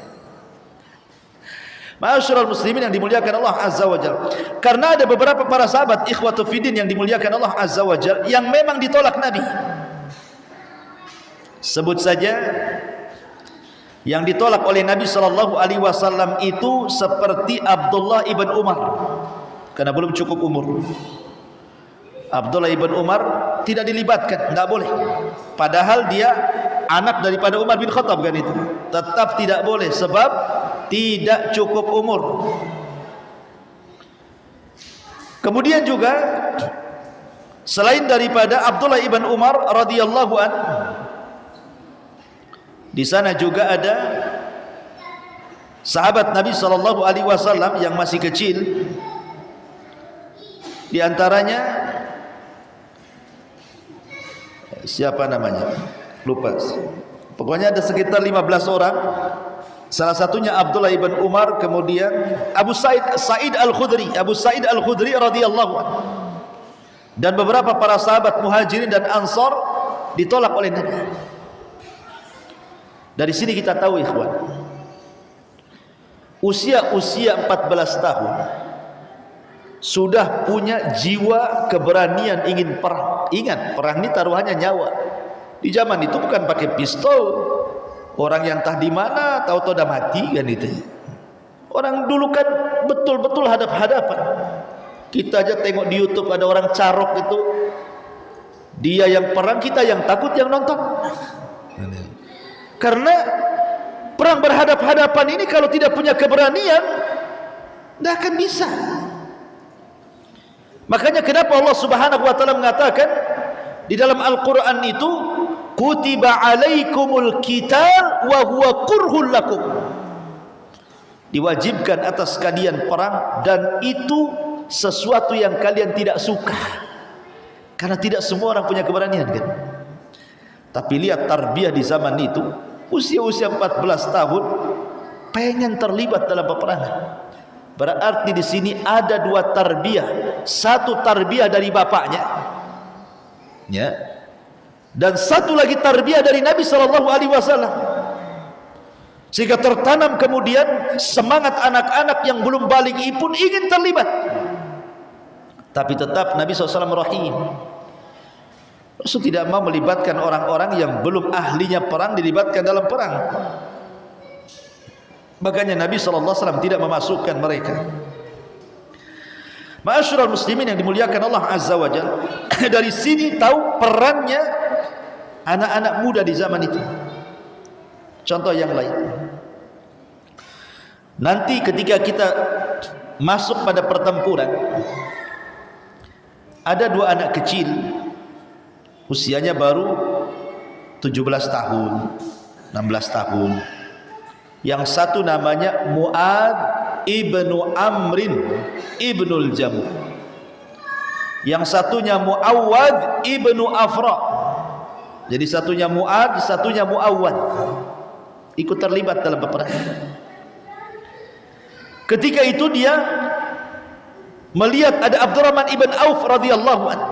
Ma'asyiral muslimin yang dimuliakan Allah Azza wa Jalla, karena ada beberapa para sahabat ikhwatu fiddin yang dimuliakan Allah Azza wa Jalla yang memang ditolak Nabi. Sebut saja yang ditolak oleh Nabi SAW itu seperti Abdullah ibn Umar, karena belum cukup umur. Abdullah ibn Umar tidak dilibatkan, tidak boleh. Padahal dia anak daripada Umar bin Khattab kan itu, tetap tidak boleh sebab tidak cukup umur. Kemudian juga selain daripada Abdullah ibn Umar radhiyallahu an, di sana juga ada sahabat Nabi SAW yang masih kecil. Di antaranya siapa namanya? Lupa. Pokoknya ada sekitar 15 orang. Salah satunya Abdullah ibn Umar, kemudian Abu Sa'id Al-Khudri, Abu Sa'id Al-Khudri radhiyallahu anhu, dan beberapa para sahabat Muhajirin dan Ansar ditolak oleh Nabi. Dari sini kita tahu ikhwan, usia 14 tahun sudah punya jiwa keberanian ingin perang. Ingat, perang ini taruhannya nyawa. Di zaman itu bukan pakai pistol, orang yang entah di mana tahu-tahu dah mati kan itu. Orang dulu kan betul-betul hadap-hadapan. Kita aja tengok di YouTube ada orang carok itu, dia yang perang, kita yang takut yang nonton. Karena perang berhadap-hadapan ini kalau tidak punya keberanian tidak akan bisa. Makanya kenapa Allah Subhanahu wa taala mengatakan di dalam Al-Qur'an itu, kutiba alaikumul qital wa huwa kurhul lakum. Diwajibkan atas kalian perang dan itu sesuatu yang kalian tidak suka. Karena tidak semua orang punya keberanian kan. Tapi lihat tarbiyah di zaman itu, usia-usia 14 tahun pengen terlibat dalam peperangan. Berarti di sini ada dua tarbiyah. Satu tarbiyah dari bapaknya, ya, dan satu lagi tarbiyah dari Nabi SAW. Sehingga tertanam kemudian semangat anak-anak yang belum balik pun ingin terlibat. Tapi tetap Nabi SAW rahim. Rasul tidak mau melibatkan orang-orang yang belum ahlinya perang dilibatkan dalam perang. Makanya Nabi SAW tidak memasukkan mereka. Ma'asyiral muslimin yang dimuliakan Allah Azza wa Jalla, dari sini tahu perannya anak-anak muda di zaman itu. Contoh yang lain, nanti ketika kita masuk pada pertempuran, ada dua anak kecil, usianya baru 17 tahun, 16 tahun. Yang satu namanya Mu'ad ibnu Amrin ibnul Jamuh, yang satunya Mu'awwad ibnu Afra. Jadi satunya Mu'ad, satunya Mu'awwad, ikut terlibat dalam peperangan. Ketika itu dia melihat ada Abdurrahman ibn Auf radhiyallahu anhu.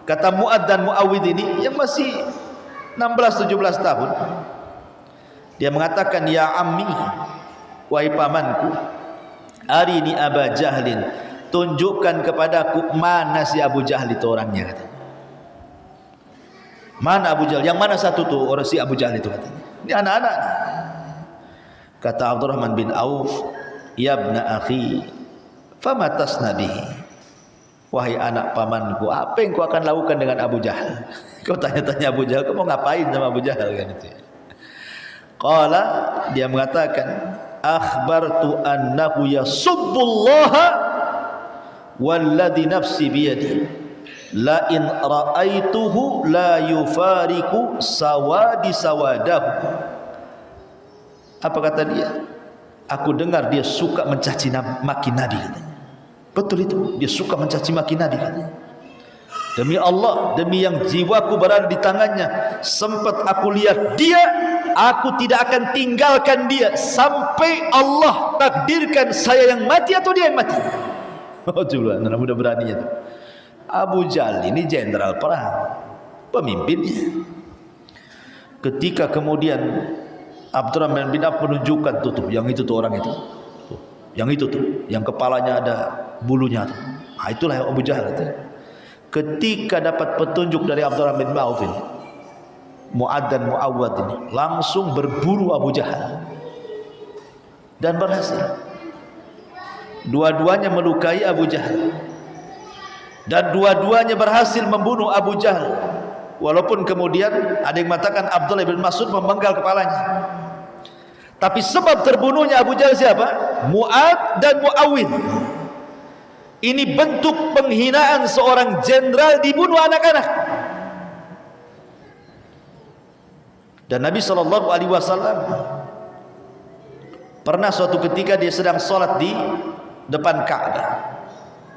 Kata Mu'ad dan Mu'awwid ini yang masih 16-17 tahun, dia mengatakan, ya ammi, wahai pamanku, arini Aba Jahlin, tunjukkan kepadaku mana si Abu Jahal itu orangnya, katanya. Mana Abu Jahal? Yang mana satu tuh orang si Abu Jahal itu, katanya. Ini anak-anak. Kata Abdurrahman bin Auf, ya ibna akhi, fama tasna bihi, wahai anak pamanku, apa yang kau akan lakukan dengan Abu Jahal? Kau tanya-tanya Abu Jahal, kau mau ngapain sama Abu Jahal, kan itu ya. Qala, dia mengatakan, akhbartu annahu yasubbullaha walladhi nafsi biyadi, la in ra'aituhu la yufariku sawadi sawadahu. Apa kata dia? Aku dengar dia suka mencaci maki Nabi, katanya. Betul itu, dia suka mencaci maki Nabi, katanya. Demi Allah, demi yang jiwaku berada di tangannya, sempat aku lihat dia, aku tidak akan tinggalkan dia sampai Allah takdirkan saya yang mati atau dia yang mati. Oh coba, anak muda beraninya tuh. Abu Jahal ini jenderal perang, pemimpinnya. Ketika kemudian Abdurrahman bin Auf menunjukkan tuh, yang itu tuh orang itu, tuh, yang itu tuh, yang kepalanya ada bulunya tuh. Nah, itulah Abu Jahal itu. Ketika dapat petunjuk dari Abdurrahman bin Auf ini, Mu'ad dan Mu'awwad ini langsung berburu Abu Jahal dan berhasil. Dua-duanya melukai Abu Jahal dan dua-duanya berhasil membunuh Abu Jahal. Walaupun kemudian ada yang mengatakan Abdullah bin Mas'ud memenggal kepalanya. Tapi sebab terbunuhnya Abu Jahal siapa? Mu'ad dan Mu'awwid. Ini bentuk penghinaan seorang jenderal dibunuh anak-anak. Dan Nabi SAW pernah suatu ketika dia sedang sholat di depan Ka'bah,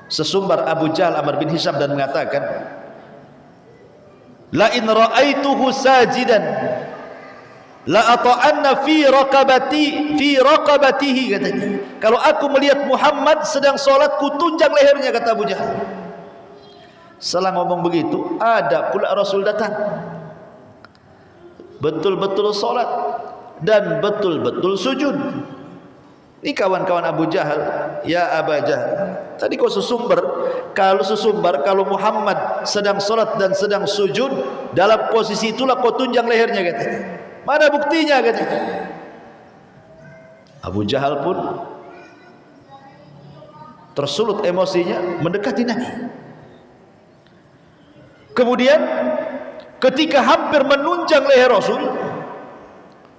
sesumbar Abu Jahal Amr bin Hisham dan mengatakan, la in ra'aituhu sajidan la ata'anna fi raqabatihi, katanya. Kalau aku melihat Muhammad sedang sholat, ku tunjang lehernya, kata Abu Jahal. Setelah ngomong begitu, ada pula Rasul datang, betul-betul sholat dan betul-betul sujud. Ini kawan-kawan Abu Jahal, ya Aba Jahal, tadi kau sesumbar, kalau Muhammad sedang sholat dan sedang sujud, dalam posisi itulah kau tunjang lehernya, katanya. Mana buktinya, katanya. Abu Jahal pun tersulut emosinya, mendekati Nabi. Kemudian ketika hampir menunjang leher Rasul,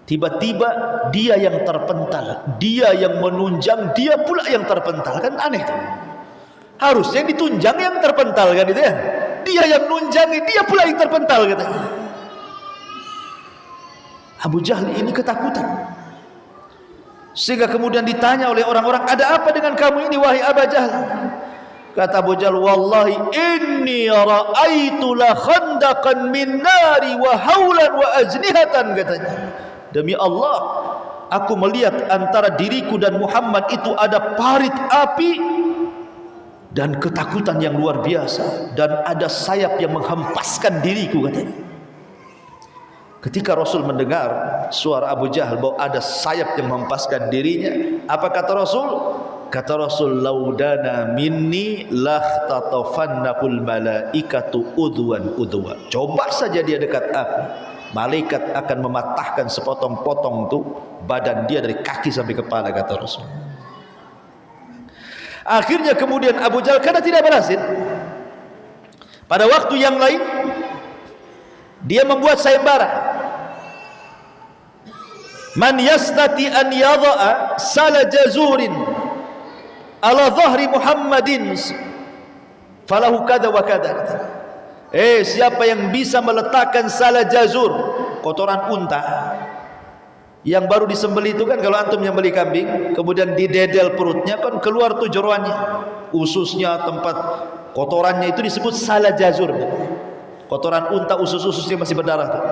tiba-tiba dia yang terpental, dia yang menunjang, dia pula yang terpental. Kan aneh itu. Harusnya yang ditunjang yang terpental, kan itu ya. Dia yang nunjangi, dia pula yang terpental, katanya. Abu Jahal ini ketakutan, sehingga kemudian ditanya oleh orang-orang, ada apa dengan kamu ini wahai Abu Jahal? Kata Abu Jahal, wallahi inni ra'aitu la khandaqan min nari wa haulan wa ajnihatan, katanya, demi Allah aku melihat antara diriku dan Muhammad itu ada parit api dan ketakutan yang luar biasa, dan ada sayap yang menghempaskan diriku, katanya. Ketika Rasul mendengar suara Abu Jahal bahwa ada sayap yang menghempaskan dirinya, apa kata Rasul? Kata Rasul, laudana minni lakhtatafannahul malaikatu udwan udwa. Coba saja dia dekat aku, malaikat akan mematahkan sepotong-potong tuh badan dia dari kaki sampai kepala, kata Rasul. Akhirnya kemudian Abu Jahal karena tidak berhasil, pada waktu yang lain dia membuat sayembara, man yastati an yadha'a sala jazurin ala dhahri Muhammadin falahu kada wa kada. Siapa yang bisa meletakkan sala jazur, kotoran unta yang baru disembelih itu kan, kalau antum yang beli kambing kemudian didedel perutnya kan keluar tuh jeroannya, ususnya, tempat kotorannya, itu disebut sala jazur. Kotoran unta, usus-ususnya masih berdarah tuh.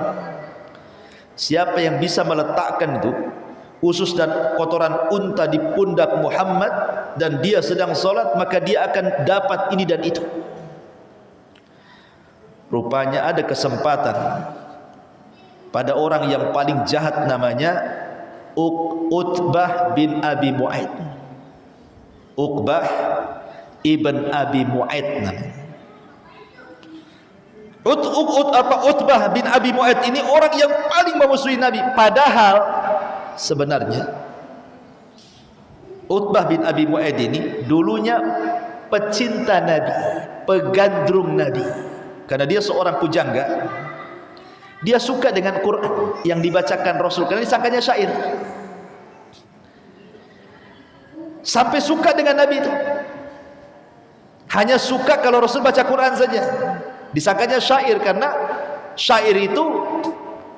Siapa yang bisa meletakkan itu usus dan kotoran unta di pundak Muhammad dan dia sedang sholat, maka dia akan dapat ini dan itu. Rupanya ada kesempatan pada orang yang paling jahat, namanya Uqbah bin Abi Mu'aid. Uqbah ibn Abi Mu'aid namanya. Utbah bin Abi Mu'aid ini orang yang paling memusuhi Nabi. Padahal sebenarnya Utbah bin Abi Mu'aid ini dulunya pecinta Nabi, pegandrung Nabi, karena dia seorang pujangga. Dia suka dengan Quran yang dibacakan Rasul, karena disangkanya syair. Sampai suka dengan Nabi itu, hanya suka kalau Rasul baca Quran saja, disangkanya syair, karena syair itu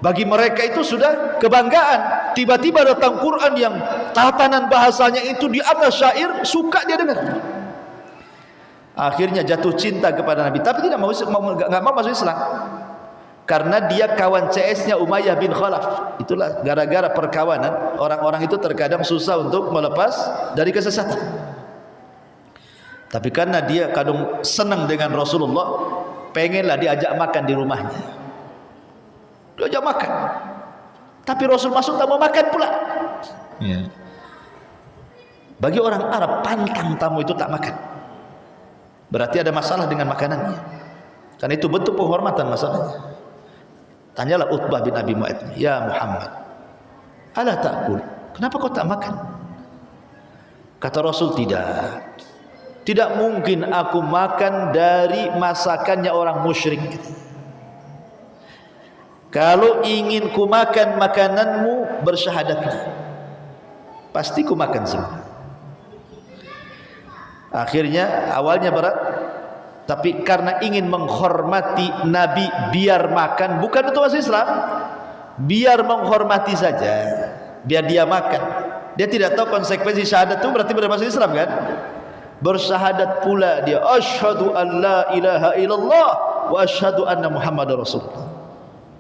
bagi mereka itu sudah kebanggaan. Tiba-tiba datang Quran yang tatanan bahasanya itu di atas syair, suka dia dengar. Akhirnya jatuh cinta kepada Nabi, tapi tidak mau masuk Islam, karena dia kawan CS-nya Umayyah bin Khalaf. Itulah gara-gara perkawanan orang-orang itu terkadang susah untuk melepas dari kesesatan. Tapi karena dia kadang senang dengan Rasulullah, pengenlah diajak makan di rumahnya. Diajak makan, tapi Rasul masuk tak mau makan pula. Bagi orang Arab, pantang tamu itu tak makan, berarti ada masalah dengan makanannya, karena itu bentuk penghormatan masalahnya. Tanyalah Utbah bin Abi Mu'aid, ya Muhammad, ala ta'kul, kenapa kau tak makan? Kata Rasul, tidak mungkin aku makan dari masakannya orang musyrik. Kalau ingin ku makan makananmu, bersyahadatlah, pasti ku makan semua. Akhirnya awalnya berat, tapi karena ingin menghormati Nabi, biar makan, bukan untuk masuk Islam, biar menghormati saja, biar dia makan. Dia tidak tahu konsekuensi syahadat itu berarti benar masuk Islam kan? Bersyahadat pula dia, asyhadu an la ilaha illallah wa asyhadu anna Muhammadar Rasulullah.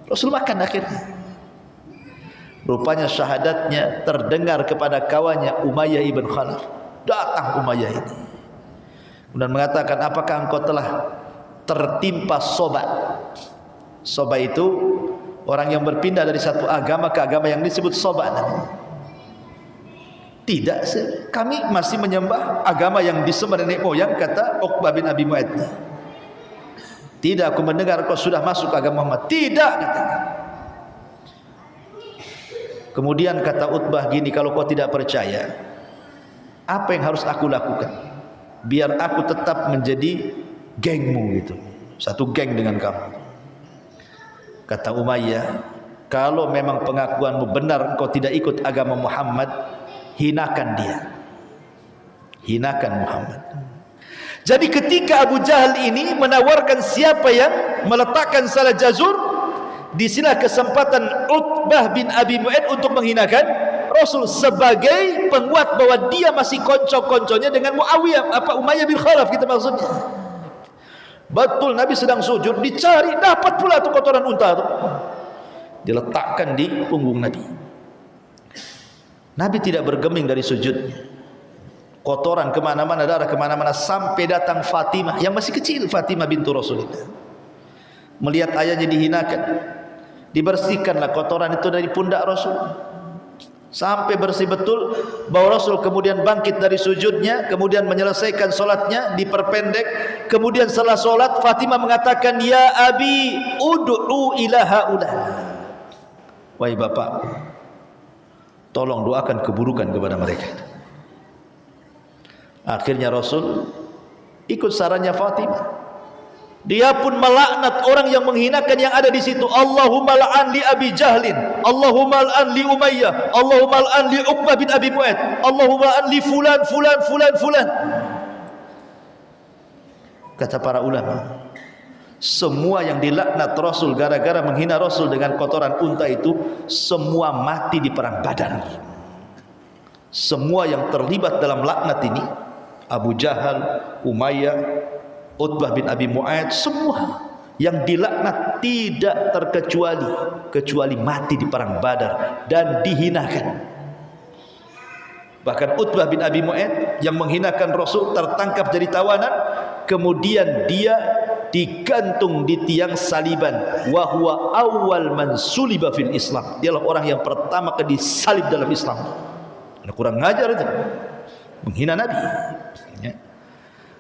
Rasul makan akhirnya. Rupanya syahadatnya terdengar kepada kawannya Umayyah ibn Khalaf. Datang Umayyah ini dan mengatakan, apakah engkau telah tertimpa soba? Soba itu orang yang berpindah dari satu agama ke agama yang disebut soba namanya. Tidak, kami masih menyembah agama yang disembah nenek moyang, kata Uqbah bin Abi Mu'aid. Tidak, aku mendengar kau sudah masuk agama Muhammad. Tidak, katanya. Kemudian kata Utbah gini, kalau kau tidak percaya, apa yang harus aku lakukan biar aku tetap menjadi gengmu gitu, satu geng dengan kamu? Kata Umayyah, kalau memang pengakuanmu benar, engkau tidak ikut agama Muhammad, hinakan dia, hinakan Muhammad. Jadi ketika Abu Jahal ini menawarkan siapa yang meletakkan salah jazur, Disinilah kesempatan Utbah bin Abi Mu'aid untuk menghinakan Rasul sebagai penguat bahwa dia masih konco-konconya dengan Muawiyah, Umayyah bin Khalaf, kita maksudnya. Betul, Nabi sedang sujud, dicari, dapat pula tu kotoran unta tu, diletakkan di punggung Nabi. Nabi tidak bergeming dari sujudnya. Kotoran kemana-mana, darah kemana-mana, sampai datang Fatimah yang masih kecil, Fatimah bintu Rasulullah. Melihat ayahnya dihinakan, dibersihkanlah kotoran itu dari pundak Rasul sampai bersih betul, bahwa Rasul kemudian bangkit dari sujudnya, kemudian menyelesaikan solatnya, diperpendek. Kemudian setelah solat, Fatimah mengatakan, ya abi ud'u ila haula, wahai bapak, tolong doakan keburukan kepada mereka. Akhirnya Rasul ikut sarannya Fatimah. Dia pun melaknat orang yang menghinakan yang ada di situ. Allahumma la'an li Abi Jahlin, Allahumma la'an li Umayyah, Allahumma la'an li Uqbah bin Abi Mu'aid, Allahumma la'an li fulan fulan fulan fulan. Kata para ulama, semua yang dilaknat Rasul gara-gara menghina Rasul dengan kotoran unta itu, semua mati di perang Badar. Semua yang terlibat dalam laknat ini, Abu Jahal, Umayyah, Utbah bin Abi Mu'aid, semua yang dilaknat tidak kecuali mati di perang Badar dan dihinakan. Bahkan Utbah bin Abi Mu'aid yang menghinakan Rasul tertangkap jadi tawanan, kemudian dia digantung di tiang saliban. Wa huwa awwal man suliba fil Islam. Dialah orang yang pertama kali disalib dalam Islam. Ada kurang ngajar itu, menghina Nabi. Ya.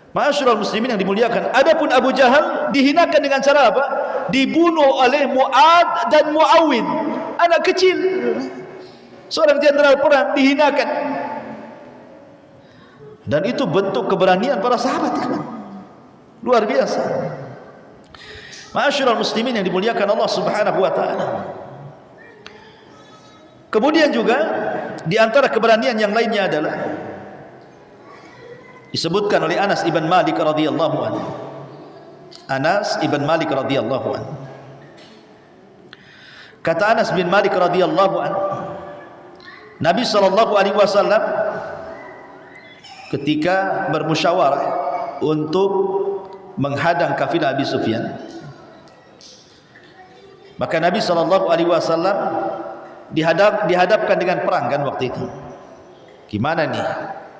Ma'asyiral muslimin yang dimuliakan, adapun Abu Jahal dihinakan dengan cara apa? Dibunuh oleh Mu'ad dan Muawid, anak kecil, seorang jenderal perang, dihinakan. Dan itu bentuk keberanian para sahabat, luar biasa. Ma'asyiral muslimin yang dimuliakan Allah Subhanahu wa taala. Kemudian juga di antara keberanian yang lainnya adalah disebutkan oleh Anas ibn Malik radhiyallahu anhu. Anas ibn Malik radhiyallahu anhu, kata Anas bin Malik radhiyallahu anhu, Nabi sallallahu alaihi wasallam ketika bermusyawarah untuk menghadang kafilah Abi Sufyan, maka Nabi sallallahu alaihi wasallam dihadapkan dengan perang kan waktu itu. Gimana nih?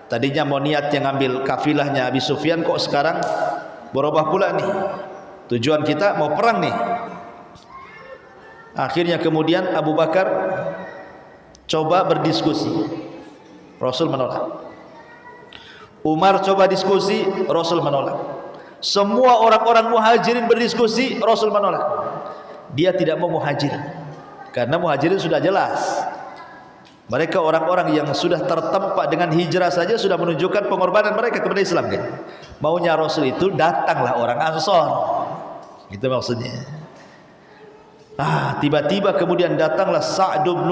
Tadinya mau niat yang ngambil kafilahnya Abi Sufyan, kok sekarang berubah pula nih, tujuan kita mau perang nih. Akhirnya kemudian Abu Bakar coba berdiskusi, Rasul menolak. Umar coba diskusi, Rasul menolak. Semua orang-orang muhajirin berdiskusi, Rasul menolak. Dia tidak mau muhajirin, karena muhajirin sudah jelas, mereka orang-orang yang sudah tertempa dengan hijrah saja sudah menunjukkan pengorbanan mereka kepada Islam kan. Maunya Rasul itu datanglah orang Ansor, itu maksudnya. Tiba-tiba kemudian datanglah Sa'd bin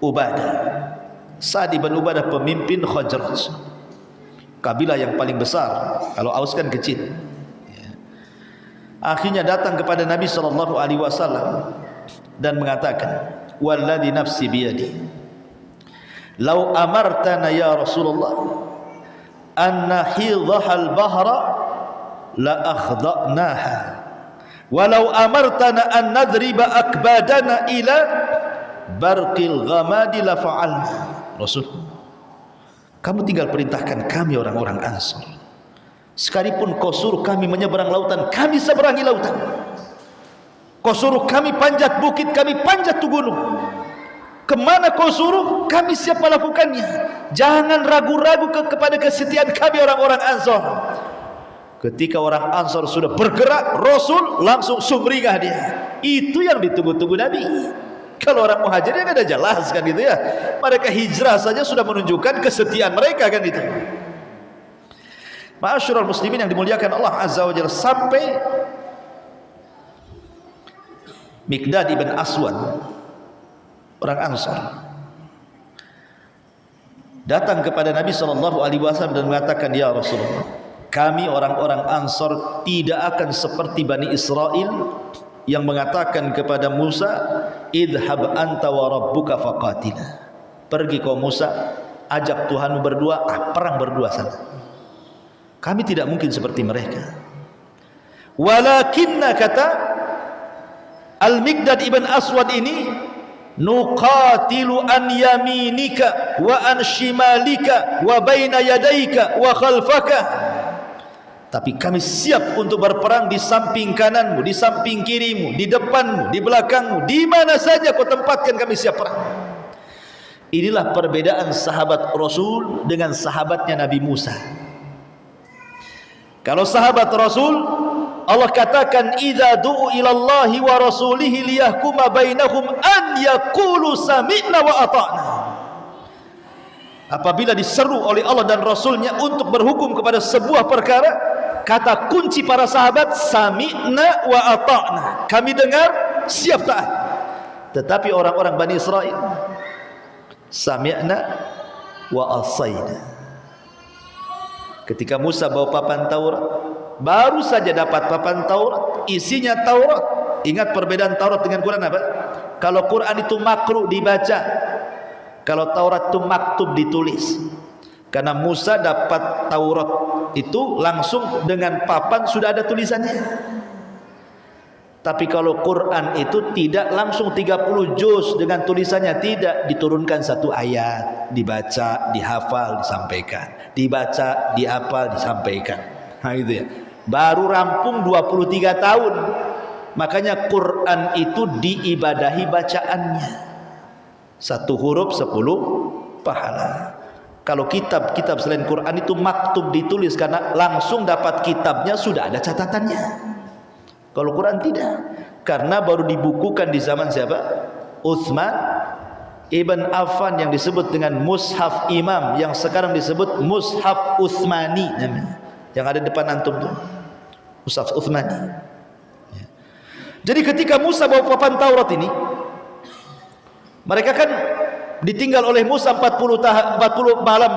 Ubadah. Sa'd bin Ubadah pemimpin Khazraj, kabilah yang paling besar, kalau Aus kan kecil. Akhirnya datang kepada Nabi SAW dan mengatakan, walladhi nafsi biyadi, law amartana ya Rasulullah an nahidhahal bahra la akhda'naha, walau amartana an nadriba akbadana ila barqil ghamadi la fa'alna. Rasul, kamu tinggal perintahkan kami orang-orang Ansar, sekalipun kau suruh kami menyeberang lautan, kami seberangi lautan. Kau suruh kami panjat bukit, kami panjat tu gunung. Kemana kau suruh, kami siap melakukannya. Jangan ragu-ragu kepada kesetiaan kami orang-orang Ansar. Ketika orang Ansar sudah bergerak, Rasul langsung sumringah dia. Itu yang ditunggu-tunggu Nabi. Kalau orang Muhajirin ada jelas kan gitu ya. Mereka hijrah saja sudah menunjukkan kesetiaan mereka kan itu. Ma'asyiral muslimin yang dimuliakan Allah Azza wa Jalla, sampai Miqdad ibn Aswad, orang Ansar, datang kepada Nabi SAW dan mengatakan, ya Rasulullah, kami orang-orang Ansar tidak akan seperti Bani Israel yang mengatakan kepada Musa, idhab anta wa rabbuka faqatila, pergi kau Musa, ajak Tuhanmu berdua, perang berdua sana. Kami tidak mungkin seperti mereka. Walakinna, kata Al-Miqdad ibn Aswad ini, nuqatilu an yaminika wa an shimalika wa baina yadayka wa khalfaka, tapi kami siap untuk berperang di samping kananmu, di samping kirimu, di depanmu, di belakangmu, di mana saja kau tempatkan kami siap perang. Inilah perbedaan sahabat Rasul dengan sahabatnya Nabi Musa. Kalau sahabat Rasul, Allah katakan, idza du'u ila Allahi wa rasulihi liyahkuma bainahum an yaqulu sami'na wa ata'na. Apabila diseru oleh Allah dan Rasulnya untuk berhukum kepada sebuah perkara, kata kunci para sahabat, sami'na wa ata'na, kami dengar, siap taat. Tetapi orang-orang Bani Israel, sami'na wa asayna. Ketika Musa bawa papan Taurat, baru saja dapat papan Taurat, isinya Taurat. Ingat perbedaan Taurat dengan Quran apa? Kalau Quran itu makruh dibaca, kalau Taurat itu maktub ditulis. Karena Musa dapat Taurat itu langsung dengan papan sudah ada tulisannya. Tapi kalau Quran itu tidak langsung 30 juz dengan tulisannya, tidak, diturunkan satu ayat, dibaca, dihafal, disampaikan, dibaca, dihafal, disampaikan. Nah itu ya. Baru rampung 23 tahun. Makanya Quran itu diibadahi bacaannya. Satu huruf 10 pahala. Kalau kitab-kitab selain Quran itu maktub ditulis, karena langsung dapat kitabnya sudah ada catatannya. Kalau Quran tidak, karena baru dibukukan di zaman siapa? Utsman ibn Affan, yang disebut dengan Mushaf Imam, yang sekarang disebut Mushaf Utsmani namanya, yang ada depan antum tuh, Mushaf Utsmani. Jadi ketika Musa bawa papan Taurat ini, mereka kan ditinggal oleh Musa 40 malam,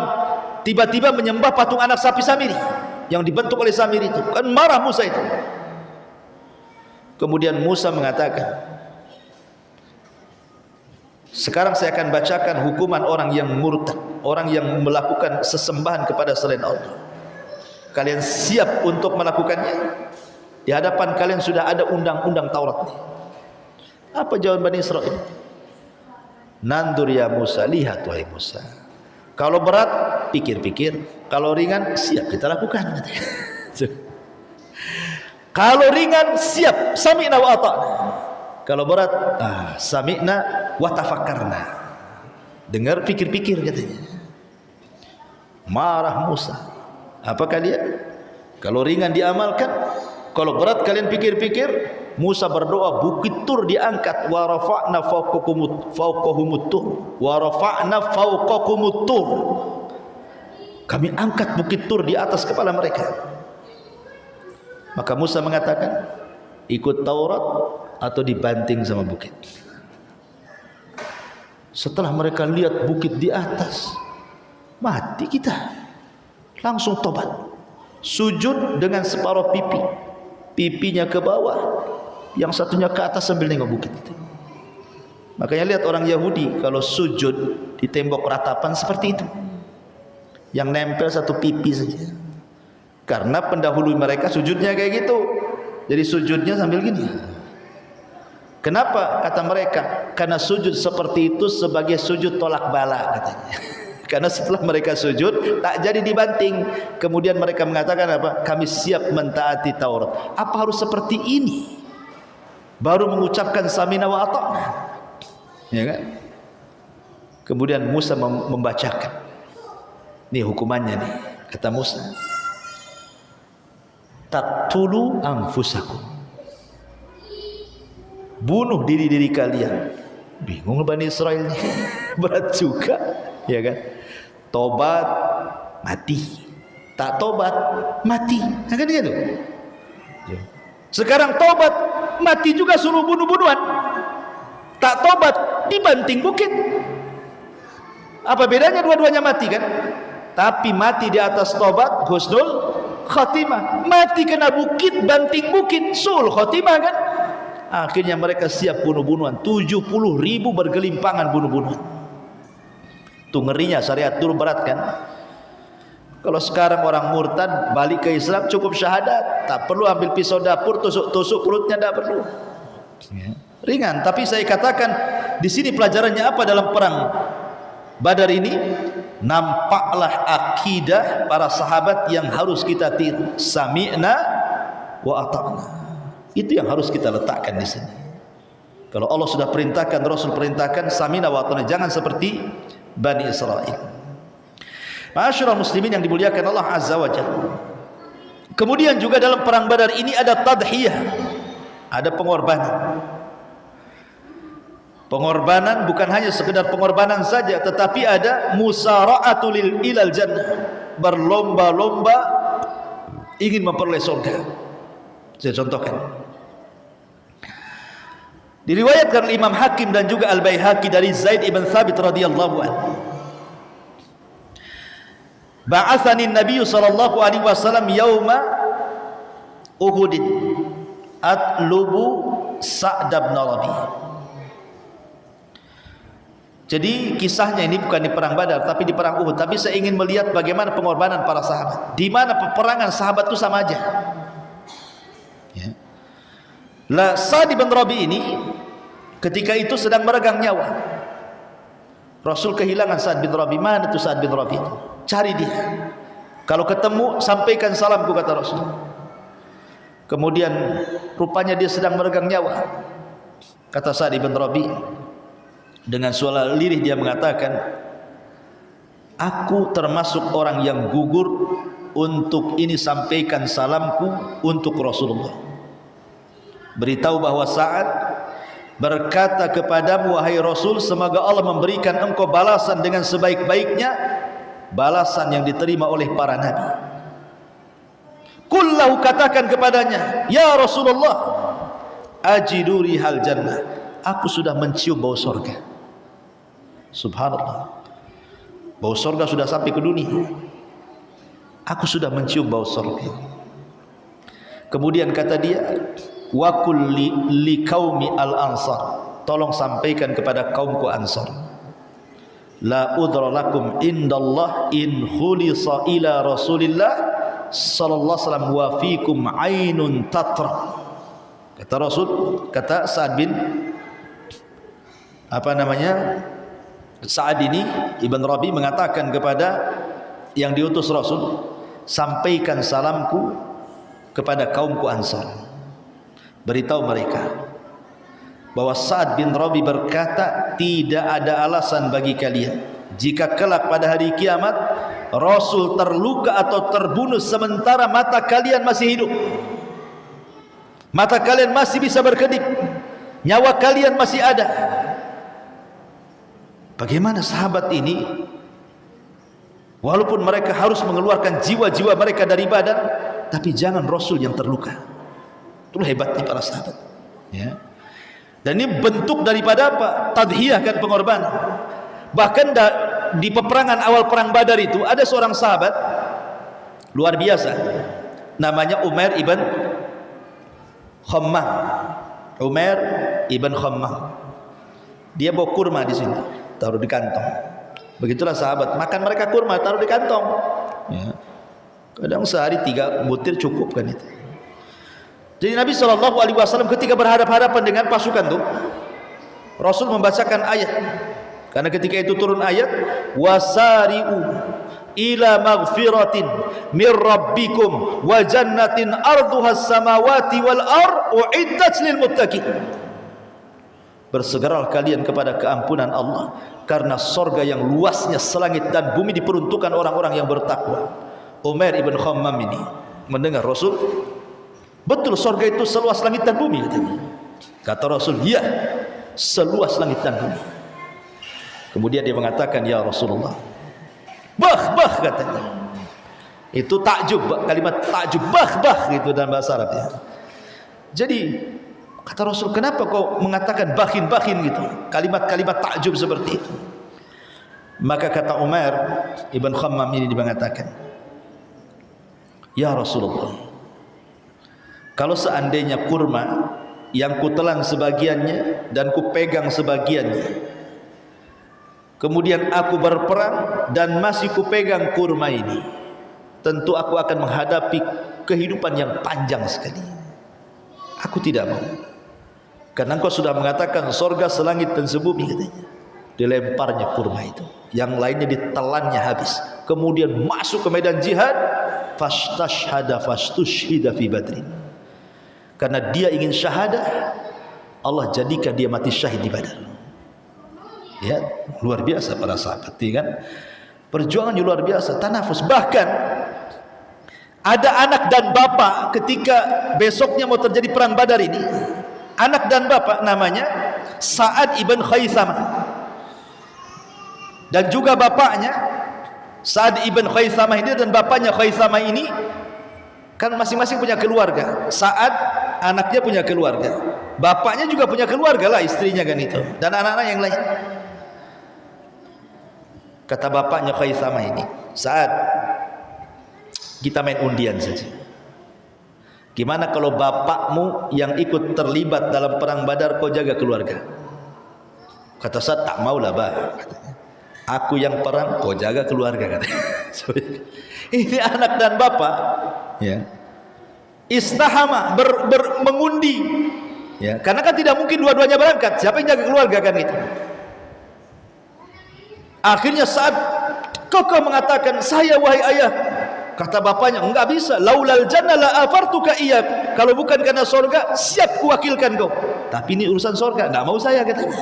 tiba-tiba menyembah patung anak sapi Samiri yang dibentuk oleh Samiri itu. Kan marah Musa itu. Kemudian Musa mengatakan, sekarang saya akan bacakan hukuman orang yang murtad, orang yang melakukan sesembahan kepada selain Allah. Kalian siap untuk melakukannya? Di hadapan kalian sudah ada undang-undang Taurat. Apa jawaban Bani Israil? Nandur ya Musa, lihat wahai Musa. Kalau berat, pikir-pikir. Kalau ringan, siap kita lakukan. Kalau ringan, siap, sami'na wa ata'na. Kalau berat, sami'na wa tafakkarna. Dengar, pikir-pikir katanya. Marah Musa. Apa kalian? Kalau ringan diamalkan, kalau berat kalian pikir-pikir. Musa berdoa, bukit Tur diangkat, wa rafa'na fawqahumut tur, wa rafa'na fawqahumut tur. Kami angkat bukit Tur di atas kepala mereka. Maka Musa mengatakan, ikut Taurat atau dibanting sama bukit. Setelah mereka lihat bukit di atas, mati kita. Langsung tobat, sujud dengan separuh pipi, pipinya ke bawah, yang satunya ke atas sambil nengok bukit itu. Makanya lihat orang Yahudi kalau sujud di tembok ratapan seperti itu, yang nempel satu pipi saja. Karena pendahulu mereka sujudnya kayak gitu, jadi sujudnya sambil gini. Kenapa? Kata mereka, karena sujud seperti itu sebagai sujud tolak bala katanya. Karena setelah mereka sujud tak jadi dibanting. Kemudian mereka mengatakan apa? Kami siap mentaati Taurat. Apa harus seperti ini baru mengucapkan samina wa ata'na? Ya kan? Kemudian Musa membacakan, ini hukumannya nih, kata Musa, taqtulu anfusakum, bunuh diri-diri kalian. Bingung Bani Israel nih. Berat juga, ya kan? Tobat mati, tak tobat mati, kan gitu. Sekarang tobat mati juga suruh bunuh-bunuhan, tak tobat dibanting bukit. Apa bedanya? Dua-duanya mati kan? Tapi mati di atas tobat husnul khatimah, mati kena bukit, banting bukit, sul khatimah kan? Akhirnya mereka siap bunuh-bunuhan. 70.000 bergelimpangan bunuh-bunuhan. Itu ngerinya syariat dulu berat kan. Kalau sekarang orang murtad balik ke Islam cukup syahadat, tak perlu ambil pisau dapur tusuk-tusuk perutnya, tak perlu. Ringan. Tapi saya katakan di sini pelajarannya apa dalam perang Badar ini? Nampaklah akidah para sahabat yang harus kita tiru. Sami'na wa ata'na. Itu yang harus kita letakkan di sini. Kalau Allah sudah perintahkan, Rasul perintahkan, sami'na wa ata'na. Jangan seperti Bani Israel. Ma'asyiral muslimin yang dimuliakan Allah Azza wa Jalla. Kemudian juga dalam perang Badar ini ada tadhiyah, ada pengorbanan. Pengorbanan bukan hanya sekedar pengorbanan saja, tetapi ada musara'atul ilal jannah, berlomba-lomba ingin memperoleh surga. Saya contohkan. Diriwayatkan Imam Hakim dan juga Al-Baihaqi dari Zaid ibn Thabit radhiyallahu anhu. Ba'athani Nabi sallallahu alaihi wasallam yauma Uhud atlubu Sa'd bin Rabi'. Jadi kisahnya ini bukan di perang Badar tapi di perang Uhud, tapi saya ingin melihat bagaimana pengorbanan para sahabat. Di mana peperangan sahabat itu sama aja. Ya. Lah Sa'd bin Rabi' ini ketika itu sedang meregang nyawa. Rasul kehilangan Sa'd bin Rabi'. Mana itu Sa'd bin Rabi' itu? Cari dia. Kalau ketemu sampaikan salamku, kata Rasul. Kemudian rupanya dia sedang meregang nyawa. Kata Sa'd bin Rabi' dengan suara lirih dia mengatakan, aku termasuk orang yang gugur untuk ini, sampaikan salamku untuk Rasulullah. Beritahu bahwa Sa'ad berkata kepadamu, wahai Rasul, semoga Allah memberikan engkau balasan dengan sebaik-baiknya balasan yang diterima oleh para nabi. Kullahu, katakan kepadanya, ya Rasulullah, ajidu rihal jannah, aku sudah mencium bau surga. Subhanallah, bau surga sudah sampai ke dunia. Aku sudah mencium bau surga. Kemudian kata dia, wa kulli li qaumi al-ansar, tolong sampaikan kepada kaumku Ansar, la udra lakum indallah in khulisa ila Rasulillah sallallahu alaihi wasallam wa fikum ainun tatra. Kata Rasul, kata Sa'ad bin Sa'ad ini Ibn Rabi mengatakan kepada yang diutus Rasul, sampaikan salamku kepada kaumku Ansar, beritahu mereka bahwa Sa'ad bin Rabi berkata, tidak ada alasan bagi kalian jika kelak pada hari kiamat Rasul terluka atau terbunuh sementara mata kalian masih hidup, mata kalian masih bisa berkedip, nyawa kalian masih ada. Bagaimana sahabat ini walaupun mereka harus mengeluarkan jiwa-jiwa mereka dari badan, tapi jangan Rasul yang terluka. Itulah hebatnya para sahabat, ya. Dan ini bentuk daripada apa? Tadhiyah, kan, pengorbanan. Bahkan di peperangan awal perang Badar itu ada seorang sahabat luar biasa, namanya Umair ibn Khammam. Umair ibn Khammam. Dia bawa kurma di sini, taruh di kantong. Begitulah sahabat, makan mereka kurma taruh di kantong. Ya. Kadang sehari 3 butir cukup, kan itu. Jadi Nabi SAW ketika berhadapan-hadapan dengan pasukan itu, Rasul membacakan ayat. Karena ketika itu turun ayat, wasari'u ila maghfiratin mir rabbikum wa jannatin arduhas samawati wal ar uiddat lil muttaqin. Bersegeralah kalian kepada keampunan Allah, karena sorga yang luasnya selangit dan bumi diperuntukkan orang-orang yang bertakwa. Umair ibn Khammam ini mendengar Rasul, betul sorga itu seluas langit dan bumi, katanya. Kata Rasul, iya, seluas langit dan bumi. Kemudian dia mengatakan, ya Rasulullah, bah katanya. Itu takjub, kalimat takjub, bah gitu dalam bahasa Arab, ya. Jadi kata Rasul, kenapa kau mengatakan bahin gitu, kalimat-kalimat takjub seperti itu? Maka kata Umair ibn Khammam ini mengatakan, ya Rasulullah, kalau seandainya kurma yang kutelan sebagiannya dan kupegang sebagiannya. Kemudian aku berperang dan masih kupegang kurma ini. Tentu aku akan menghadapi kehidupan yang panjang sekali. Aku tidak mau. Karena engkau sudah mengatakan sorga selangit dan sebumi katanya. Dilemparnya kurma itu, yang lainnya ditelannya habis. Kemudian masuk ke medan jihad. Fastashhada fastushhida fi Badrin. Karena dia ingin syahadah, Allah jadikan dia mati syahid di Badar. Ya, luar biasa para sahabat, ya kan? Perjuangannya luar biasa, tanafus. Bahkan ada anak dan bapak ketika besoknya mau terjadi perang Badar ini. Anak dan bapak namanya Sa'ad ibn Khaisamah. Dan juga bapaknya Sa'ad ibn Khaisamah ini dan bapaknya Khaisamah ini kan masing-masing punya keluarga. Sa'ad anaknya punya keluarga, bapaknya juga punya keluarga lah, istrinya kan itu, dan anak-anak yang lain. Kata bapaknya Khaisamah ini, Sa'ad, kita main undian saja. Gimana kalau bapakmu yang ikut terlibat dalam perang Badar kau jaga keluarga? Kata Sa'ad, tak maulah bah. Aku yang perang, kau jaga keluarga katanya. Ini anak dan bapak, ya, istahama mengundi, ya, karena kan tidak mungkin dua-duanya berangkat. Siapa yang jaga keluarga kan itu? Akhirnya saat kokoh mengatakan, saya wahai ayah. Kata bapaknya, enggak bisa. Laulal jannah la afartuka iyyak. Kalau bukan karena surga, siap kuwakilkan kau. Tapi ini urusan surga, enggak mau saya katanya.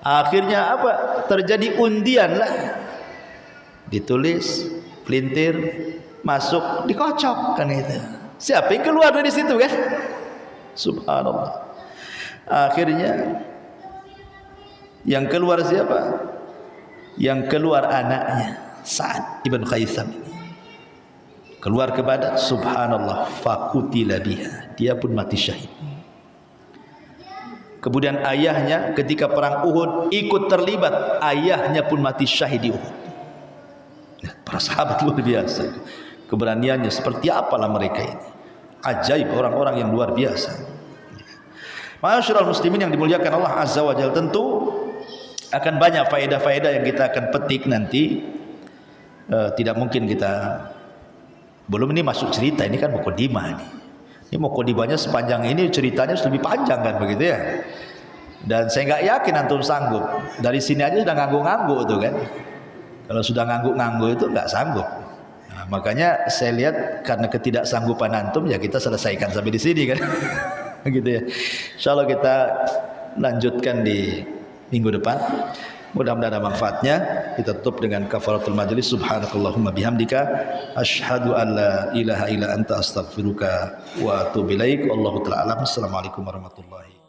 Akhirnya apa? Terjadi undian lah. Ditulis, pelintir, masuk, dikocok kan itu. Siapa yang keluar dari situ kan? Subhanallah. Akhirnya yang keluar siapa? Yang keluar anaknya Sa'ad ibn Khaisam ini. Keluar ke Badar, subhanallah, faqutila biha. Dia pun mati syahid. Kemudian ayahnya ketika perang Uhud ikut terlibat, ayahnya pun mati syahid di Uhud. Para sahabat luar biasa. Keberaniannya seperti apalah mereka ini. Ajaib, orang-orang yang luar biasa. Ma'asyiral muslimin yang dimuliakan Allah Azza wa Jalla, tentu akan banyak faedah-faedah yang kita akan petik nanti. Tidak mungkin kita, belum ini masuk cerita, ini kan muqaddimah nih. Ini muqaddimahnya sepanjang ini, ceritanya lebih panjang kan begitu ya. Dan saya nggak yakin antum sanggup. Dari sini aja sudah ngangguk-ngangguk tuh kan. Kalau sudah ngangguk-ngangguk itu nggak sanggup. Nah, makanya saya lihat karena ketidaksanggupan antum ya kita selesaikan sampai di sini kan. Gitu ya. Insyaallah kita lanjutkan di minggu depan. Mudah-mudahan ada manfaatnya. Kita tutup dengan kafaratul majlis. Subhanakallahumma bihamdika asyhadu an la ilaha illa anta astaghfiruka wa atubu ilaik. Wallahu ta'ala alam. Assalamualaikum warahmatullahi wabarakatuh.